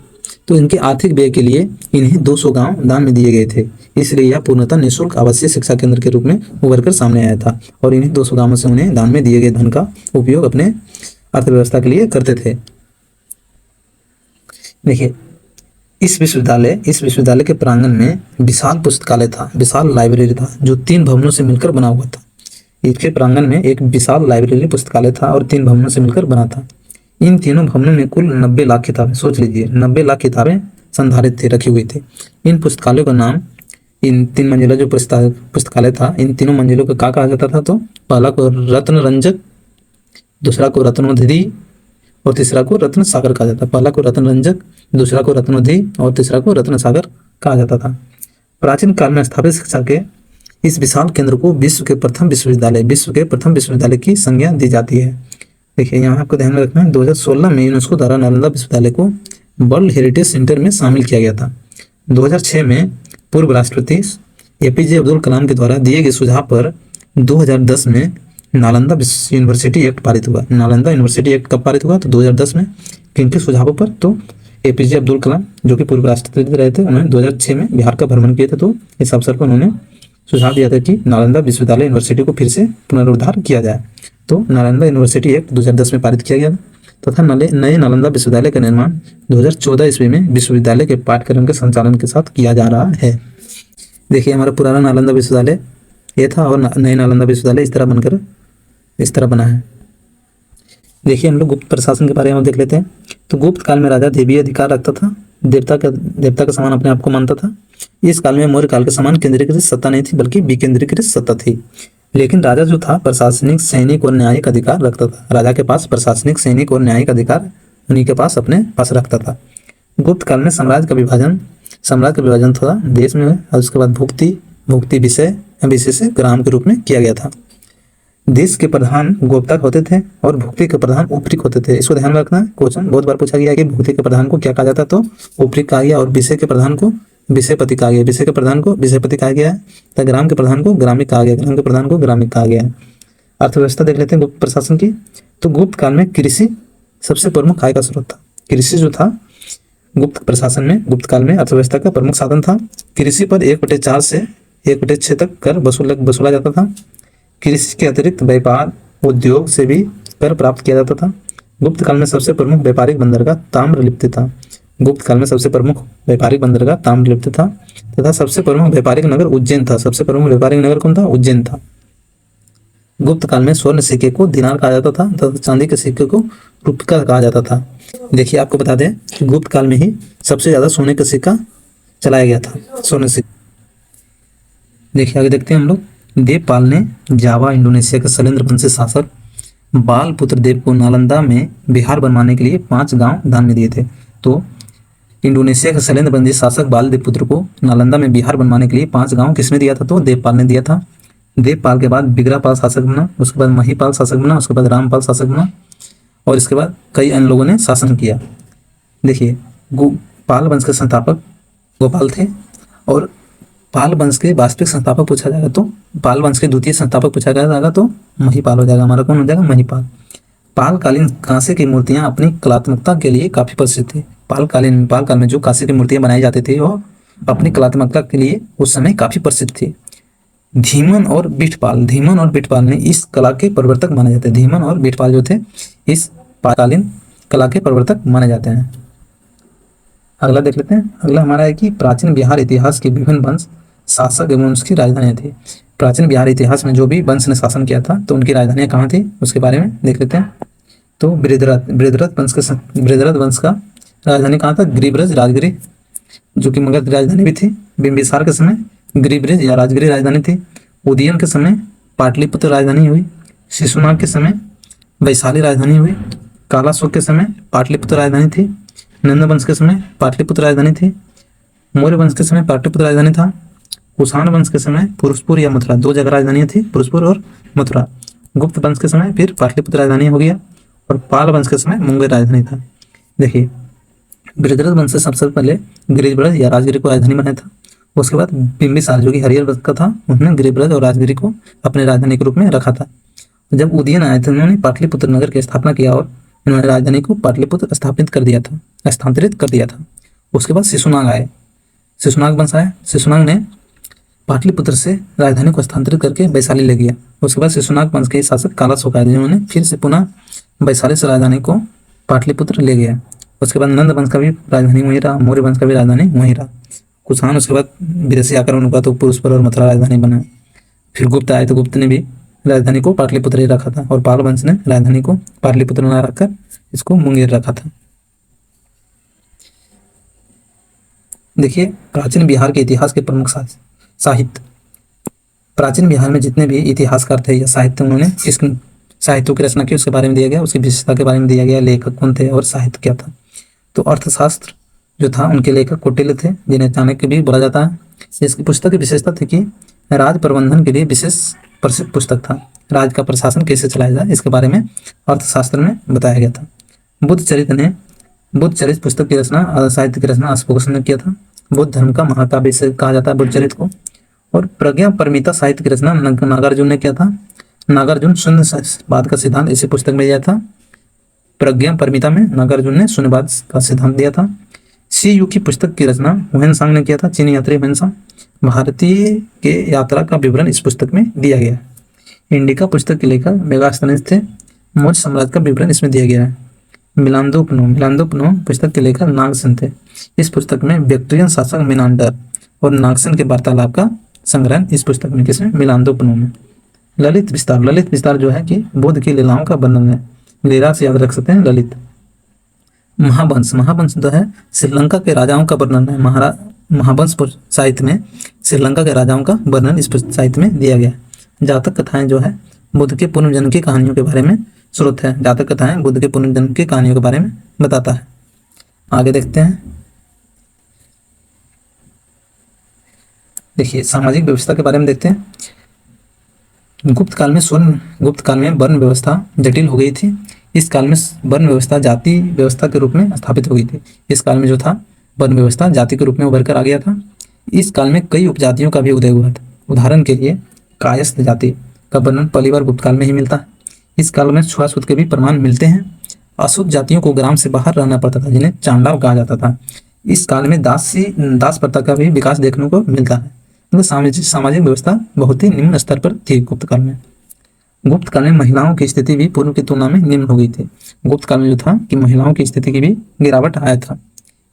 तो इनके आर्थिक व्यय के लिए इन्हें 200 गांव दान में दिए गए थे। इसलिए यह पूर्णतः निःशुल्क आवासीय शिक्षा केंद्र के रूप में उभर कर सामने आया था और इन्हीं 200 गांवों से उन्हें दान में दिए गए धन का उपयोग अपने अर्थव्यवस्था के लिए करते थे। देखिए, इस विश्वविद्यालय के प्रांगण में विशाल पुस्तकालय था, विशाल लाइब्रेरी था जो 3 भवनों से मिलकर बना हुआ था। इसके प्रांगण में एक विशाल लाइब्रेरी पुस्तकालय था और 3 भवनों से मिलकर बना था। इन तीनों भवनों में कुल 90 लाख किताबें, सोच लीजिए 90 लाख किताबें संधारित थे, रखी हुई थी। इन पुस्तकालयों का नाम, इन 3 मंजिला जो पुस्तकालय था, इन तीनों मंजिलों को क्या कहा जाता था? तो पहला को रत्न रंजक, दूसरा को रत्नोधि और तीसरा को रत्न सागर कहा जाता। पहला को रत्न रंजक, दूसरा को रत्नोधि और तीसरा को रत्न सागर कहा जाता था। प्राचीन काल में स्थापित शिक्षा के इस विशाल केंद्र को विश्व के प्रथम विश्वविद्यालय की संज्ञा दी जाती है। देखिए, यहाँ आपको ध्यान में रखना है, 2016 में यूनेस्को द्वारा नालंदा विश्वविद्यालय को वर्ल्ड हेरिटेज सेंटर में शामिल किया गया था। 2006 में पूर्व राष्ट्रपति APJ अब्दुल कलाम के द्वारा दिए गए सुझाव पर 2010 में नालंदा यूनिवर्सिटी एक्ट पारित हुआ। नालंदा यूनिवर्सिटी एक्ट कब पारित हुआ? तो 2010 में। किनके सुझावों पर? तो APJ अब्दुल कलाम, जो कि पूर्व राष्ट्रपति रहे थे, उन्होंने 2006 में बिहार का भ्रमण किए थे। तो इस अवसर पर उन्होंने सुझाव दिया था कि नालंदा विश्वविद्यालय यूनिवर्सिटी को फिर से पुनरुद्धार किया जाए। तो नालंदा यूनिवर्सिटी एक्ट 2010 में पारित किया गया तथा नए नालंदा विश्वविद्यालय का निर्माण 2014 ईस्वी में विश्वविद्यालय के पाठ्यक्रम के संचालन के साथ किया जा रहा है। देखिए, हमारा पुराना नालंदा विश्वविद्यालय ये था और नए नालंदा विश्वविद्यालय इस तरह बना है। देखिए, हम लोग गुप्त प्रशासन के बारे में देख लेते हैं। तो गुप्त काल में राजा देवी अधिकार रखता था, देवता का समान अपने आप को मानता था। इस काल में मौर्य काल के समान केंद्रीकृत सत्ता नहीं थी, बल्कि विकेंद्रीकृत सत्ता थी। लेकिन राजा जो था प्रशासनिक, सैनिक और न्यायिक अधिकार रखता था। राजा के पास प्रशासनिक, सैनिक और न्यायिक अधिकार उन्हीं के पास अपने पास रखता था। गुप्त काल में साम्राज्य का विभाजन था देश में, और उसके बाद भुक्ति विषय से ग्राम के रूप में किया गया था। देश के प्रधान गोप्तक होते थे और भुक्ति के प्रधान उपरिक होते थे। इसको ध्यान में रखना है, क्वेश्चन बहुत बार पूछा गया कि भुक्ति के प्रधान को क्या कहा जाता, तो उपरिक कहा गया, और विषय के प्रधान को विषयपति कहा गया, विषय के प्रधान को विषयपति कहा गया है, तो ग्राम के प्रधान को ग्रामिक कहा गया, ग्राम के प्रधान को ग्रामिक कहा गया है। अर्थव्यवस्था देख लेते हैं गुप्त प्रशासन की। तो गुप्त काल में कृषि सबसे प्रमुख आय का स्रोत था। कृषि जो था गुप्त प्रशासन में, गुप्त काल में अर्थव्यवस्था का प्रमुख साधन था। कृषि पर 1/4 से 1/6 तक कर वसूला जाता था। कृषि के अतिरिक्त व्यापार उद्योग से भी कर प्राप्त किया जाता था। गुप्त काल में सबसे प्रमुख व्यापारिक बंदरगाह ताम्रलिप्त था। गुप्त काल में सबसे प्रमुख व्यापारिक बंदरगाह ताम्रलिप्त था तथा सबसे प्रमुख व्यापारिक नगर उज्जैन था। सबसे प्रमुख व्यापारिक नगर कौन था? उज्जैन था। गुप्त काल में स्वर्ण सिक्के को दिनार कहा जाता था तथा चांदी के सिक्के को रुपया कहा जाता था। देखिए, आपको बता दें कि गुप्त काल में ही सबसे ज्यादा सोने का सिक्का चलाया गया था, सोने सिक्का। देखिए, आगे देखते हैं हम लोग। देवपाल ने जावा इंडोनेशिया के शैलेंद्र वंशी शासक बाल पुत्र देव को नालंदा में बिहार बनवाने के लिए 5 गांव दान में दिए थे। तो इंडोनेशिया के शैलेंद्र वंशी शासक बाल देव पुत्र को नालंदा में बिहार बनवाने के लिए 5 गांव किसने दिया था? तो देवपाल ने दिया था। देवपाल के बाद बिगरापाल शासक बना, उसके बाद महिपाल शासक बना, उसके बाद रामपाल शासक बना और इसके बाद कई अन्य लोगों ने शासन किया। देखिए, पाल वंश के संस्थापक गोपाल थे और पाल वंश के वास्तविक संस्थापक पूछा जाएगा तो पाल वंश के द्वितीय संस्थापक पूछा जाएगा तो महिपाल हो जाएगा। हमारा कौन हो जाएगा? महिपाल। पालकालीन कांसे की मूर्तियां अपनी कलात्मकता के लिए काफी प्रसिद्ध थी। पाल काल में जो कांसे की मूर्तियां बनाई जाती थी वो अपनी कलात्मकता के लिए उस समय काफी प्रसिद्ध थी। धीमन और बिठपाल, धीमन और बिठपाल ने इस कला के प्रवर्तक माने जाते हैं। धीमन और बिठपाल जो थे इस पालकालीन कला के प्रवर्तक माने जाते हैं। अगला देख लेते हैं। अगला हमारा है कि प्राचीन बिहार इतिहास के विभिन्न वंश शासक एवं उसकी राजधानियां थी। प्राचीन बिहार इतिहास में जो भी वंश ने शासन किया था तो उनकी राजधानियां कहाँ थी उसके बारे में देख लेते हैं। तो बृहद्रथ वंश का राजधानी कहाँ था? गिरिब्रज राजगिरी, जो कि मगध राजधानी भी थी। बिंबिसार के समय गिरिब्रज या राजगिरी राजधानी थी। उदयन के समय पाटलिपुत्र राजधानी हुई। शिशुनाग के समय वैशाली राजधानी हुई। कालाशोक के समय पाटलिपुत्र राजधानी थी। नंद वंश के समय पाटलिपुत्र राजधानी थी। मौर्य वंश के समय पाटलिपुत्र राजधानी था। कुषाण वंश के समय पुरुषपुर या मथुरा, दो जगह राजधानियां थी, पुरुषपुर और मथुरा। गुप्त वंश के समय फिर पाटलिपुत्र राजधानी हो गया और पाल वंश के समय मुंगेर राजधानी था। देखिए, बृहद्रथ वंश से सबसे पहले गिरिब्रज या राजगिरी को राजधानी बनाया था। उसके बाद बिंबिसार जो कि हरियर वंश का था, उन्होंने गिरिब्रज और राजगिरी को अपने राजधानी के रूप में रखा था। जब उदयन आए थे उन्होंने पाटलिपुत्र नगर की स्थापना किया और उन्होंने राजधानी को पाटलिपुत्र स्थापित कर दिया था, स्थानांतरित कर दिया था। उसके बाद शिशुनाग आए, शिशुनाग वंश आया। शिशुनाग ने पाटलिपुत्र से राजधानी को स्थानांतरित करके वैशाली ले गया। उसके बाद शिशुनाग वंश के शासक कालाशोक आए जिन्होंने फिर से पुनः वैशाली से राजधानी को पाटलिपुत्र ले गया। उसके बाद नंद वंश का भी राजधानी वहीं रहा, मौर्य वंश का भी राजधानी वहीं रहा। कुषाण उसके बाद विदेशी आक्रमण हुआ तो पुरुषपुर और मथुरा राजधानी बना। फिर गुप्त आए तो गुप्त ने भी राजधानी को पाटलिपुत्र ही रखा था और पाल वंश ने राजधानी को पाटलिपुत्र न रखकर इसको मुंगेर रखा था। देखिए, प्राचीन बिहार के इतिहास के प्रमुख साहित्य। प्राचीन बिहार में जितने भी इतिहासकार थे या साहित्य, उन्होंने किस साहित्यों की रचना की उसके बारे में दिया गया, उसकी विशेषता के बारे में दिया गया, लेखक कौन थे और साहित्य क्या था। तो अर्थशास्त्र जो था उनके लेखक कौटिल्य थे, जिन्हें चाणक्य भी बोला जाता है। इसकी पुस्तक की विशेषता थी कि राज प्रबंधन के लिए विशेष प्रसिद्ध पुस्तक था। राज का प्रशासन कैसे चलाया जाए इसके बारे में अर्थशास्त्र में बताया गया था। बुद्ध चरित पुस्तक की रचना, साहित्य की रचना अशोक ने किया था। बुद्ध धर्म का महाकाव्य से कहा जाता है बुद्ध चरित को। और प्रज्ञा परमिता साहित्य की रचना नागार्जुन ने किया था। नागार्जुन शून्यवाद का सिद्धांत इसी पुस्तक में दिया था। प्रज्ञा परमिता में नागार्जुन ने शून्यवाद का सिद्धांत दिया था। सी यू की पुस्तक की रचना हुएनसांग ने किया था, चीनी यात्री हुएनसांग। भारतीय के यात्रा का विवरण इस पुस्तक में दिया गया है। इंडिका पुस्तक के लेखक मेगास्थनीज थे। मौर्य साम्राज्य का विवरण इसमें दिया गया है। मिलांदोपनो पुस्तक के लेखक नागसेन थे। इस पुस्तक में बैक्ट्रियन शासक मिनांडर और नागसेन के वार्तालाप का संग्रहण इस पुस्तक में, किसमें? मिलांदोपनो में। ललित विस्तार जो है कि बुद्ध की लीलाओं का वर्णन है। लीला से याद रख सकते हैं ललित। महावंश जो है श्रीलंका के राजाओं का वर्णन है। महावंश साहित्य में श्रीलंका के राजाओं का वर्णन इस साहित्य में दिया गया है। जातक कथाएं जो है बुद्ध के पुनर्जन्म की कहानियों के बारे में स्रोत है। जातक कथाएं बुद्ध के पुनर्जन्म की कहानियों के बारे में बताता है। आगे देखते हैं। देखिए, सामाजिक व्यवस्था के बारे में देखते हैं। गुप्त काल में वर्ण व्यवस्था जटिल हो गई थी। इस काल में वर्ण व्यवस्था जाति व्यवस्था के रूप में स्थापित हो गई थी। इस काल में जो था वर्ण व्यवस्था जाति के रूप में उभर कर आ गया था। इस काल में कई उपजातियों का भी उदय हुआ था। उदाहरण के लिए कायस्थ जाति का वर्णन पहली बार गुप्त काल में ही मिलता है। इस काल में छुआछूत के भी प्रमाण मिलते हैं। अशुद्ध जातियों को ग्राम से बाहर रहना पड़ता था, जिन्हें चांडाल कहा जाता था। इस काल में दास प्रथा का भी विकास देखने को मिलता है। मतलब सामाजिक व्यवस्था बहुत ही निम्न स्तर पर थी गुप्त काल में। गुप्त काल में महिलाओं की स्थिति भी पूर्व की तुलना में निम्न हो गई थी। गुप्त काल में जो था कि महिलाओं की स्थिति की भी गिरावट आया था।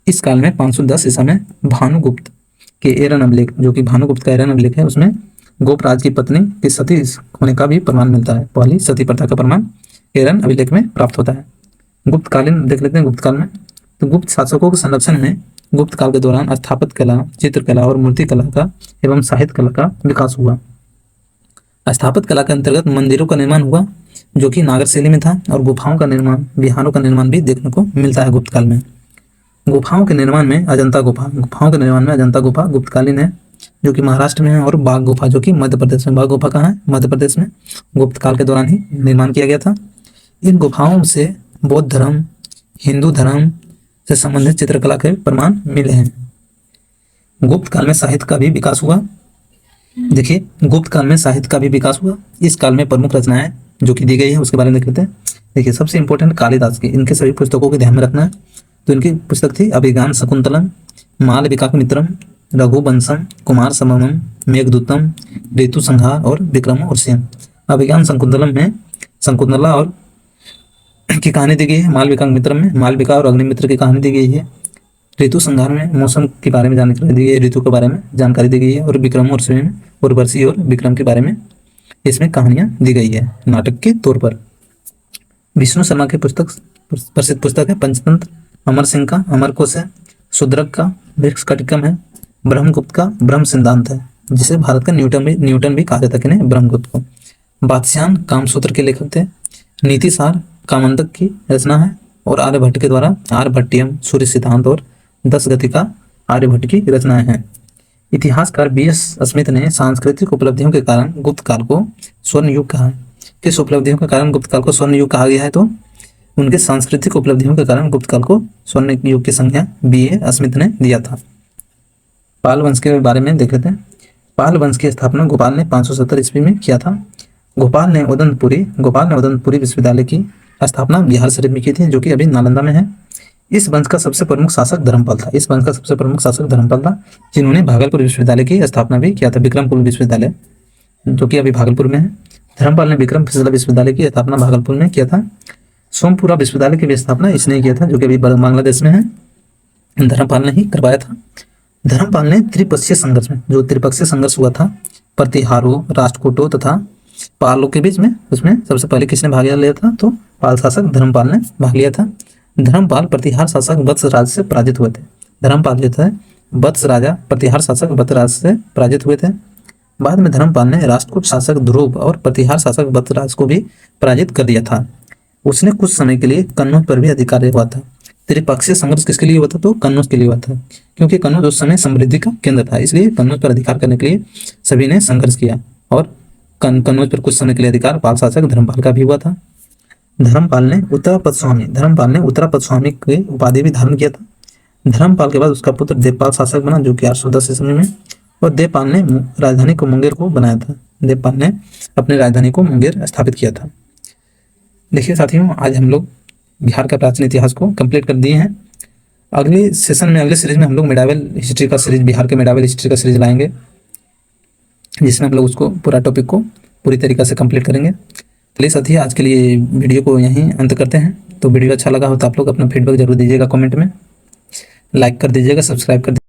इस काल में 510 ईसा में भानुगुप्त के एरन अभिलेख, जो कि भानुगुप्त का एरन अभिलेख है, उसमें गोपराज की पत्नी की सती होने का भी प्रमाण मिलता है। पहली सती प्रथा का प्रमाण एरन अभिलेख में प्राप्त होता है। गुप्तकालीन देख लेते हैं। गुप्त काल में तो गुप्त शासकों के संरक्षण में गुप्त काल के दौरान स्थापत्य कला, चित्रकला और मूर्ति कला का एवं साहित्य कला का विकास हुआ। स्थापत्य कला के अंतर्गत मंदिरों का निर्माण हुआ, जो कि नागर शैली में था, और गुफाओं का निर्माण, विहारों का निर्माण भी देखने को मिलता है गुप्त काल में। गुफाओं के निर्माण में अजंता गुफा गुप्तकालीन है, जो कि महाराष्ट्र में है, और बाघ गुफा जो कि मध्य प्रदेश में। बाघ गुफा कहाँ है? मध्य प्रदेश में। गुप्त काल के दौरान ही निर्माण किया गया था। इन गुफाओं से बौद्ध धर्म, हिंदू धर्म से संबंधित चित्रकला के प्रमाण मिले हैं। गुप्त काल में साहित्य का भी विकास हुआ। देखिए, गुप्त काल में साहित्य का भी विकास हुआ। इस काल में प्रमुख रचनाएं जो कि दी गई है उसके बारे में देख लेते हैं। देखिए, सबसे इंपॉर्टेंट कालिदास की, इनके सभी पुस्तकों को ध्यान में रखना है। तो इनकी पुस्तक थी अभिज्ञान शकुंतलम, मालविकाग्निमित्रम, रघुवंशम, कुमार संभवम, मेघदूतम, ऋतु संहार और विक्रम उर्वशीयम। अभिज्ञान शकुंतलम में शकुंतला और की कहानी दी गई है। मालविकाग्निमित्रम में मालविका और अग्निमित्र की कहानी दी गई है। ऋतु संहार में मौसम के बारे में जानकारी दी गई है, ऋतु के बारे में जानकारी दी गई है। और विक्रम उर्वशी में उर्वशी और विक्रम के बारे में इसमें कहानियां दी गई है नाटक के तौर पर। विष्णु शर्मा की पुस्तक प्रसिद्ध पुस्तक है पंचतंत्र, अमर सिंह का अमरकोश है, शूद्रक का वृक्षकटिकम है, ब्रह्मगुप्त का ब्रह्म सिद्धांत है, जिसे भारत का न्यूटन भी कहा जाता है किन्हें, ब्रह्मगुप्त को। बादशाहन कामसूत्र के लेखक थे। नीतिसार कामंतक की रचना है। और आर्यभट्ट के द्वारा आर्यभट्टियम, सूर्य सिद्धांत और 10 गति का आर्यभट्ट की रचनाएं हैं। इतिहासकार B.S. स्मिथ ने सांस्कृतिक उपलब्धियों के कारण गुप्त काल को स्वर्ण युग कहा है। किस उपलब्धियों के कारण गुप्त काल को स्वर्ण युग कहा गया है? तो उनके सांस्कृतिक उपलब्धियों के कारण गुप्त काल को स्वर्ण युग की संज्ञा B.A. स्मिथ ने दिया था। पाल वंश के बारे में देख लेते हैं। पाल वंश की स्थापना गोपाल ने 570 ईस्वी में किया था। गोपाल ने उदंतपुरी विश्वविद्यालय की स्थापना बिहार शरीफ में की थी, जो कि अभी नालंदा में है। इस वंश का सबसे प्रमुख शासक धर्मपाल था। जिन्होंने भागलपुर विश्वविद्यालय की स्थापना भी किया था, विक्रमपुर विश्वविद्यालय, जो कि अभी भागलपुर में है। धर्मपाल ने विक्रमशिला विश्वविद्यालय की स्थापना भागलपुर में किया था। सोमपुरा विश्वविद्यालय की भी स्थापना इसने किया था, जो कि अभी बांग्लादेश में है। धर्मपाल ने ही करवाया था। धर्मपाल ने त्रिपक्षीय संघर्ष हुआ था, प्रतिहारों, राष्ट्रकूटों तथा पालों के बीच में, उसमें सबसे पहले किसने भाग लिया था? तो पाल शासक धर्मपाल ने भाग लिया था। धर्मपाल प्रतिहार शासक वत्स राज से पराजित हुए थे। धर्मपाल जो था वत्स राजा प्रतिहार शासक वत्स राज से पराजित हुए थे। बाद में धर्मपाल ने राष्ट्रकूट शासक ध्रुव और प्रतिहार शासक वत्स राज को भी पराजित कर दिया था। उसने कुछ समय के लिए कन्नौज पर भी अधिकार हुआ था। त्रिपक्षीय संघर्ष किसके लिए हुआ था? तो कन्नौज के लिए हुआ था, क्योंकि कन्नौज उस समय समृद्धि का केंद्र था, इसलिए कन्नौज पर अधिकार करने के लिए सभी ने संघर्ष किया। और कन्नौज पर कुछ समय के लिए अधिकार पाल शासक धर्मपाल का भी हुआ था। धर्मपाल ने उत्तरापद स्वामी की उपाधि भी धारण किया था। धर्मपाल के बाद उसका पुत्र देवपाल शासक बना, जो कि 810 ईस्वी में। और देवपाल ने राजधानी को मुंगेर को बनाया था। देवपाल ने अपनी राजधानी को मुंगेर स्थापित किया था। देखिए साथियों, आज हम लोग बिहार का प्राचीन इतिहास को कंप्लीट कर दिए हैं। अगले सीरीज में हम लोग मेडावल हिस्ट्री का सीरीज, बिहार के मेडावल हिस्ट्री का सीरीज लाएंगे, जिसमें हम लोग उसको पूरा टॉपिक को पूरी तरीके से कंप्लीट करेंगे। चलिए साथी, आज के लिए वीडियो को यहीं अंत करते हैं। तो वीडियो अच्छा लगा हो तो आप लोग अपना फीडबैक जरूर दीजिएगा, कमेंट में लाइक कर दीजिएगा, सब्सक्राइब कर दीजिएगा।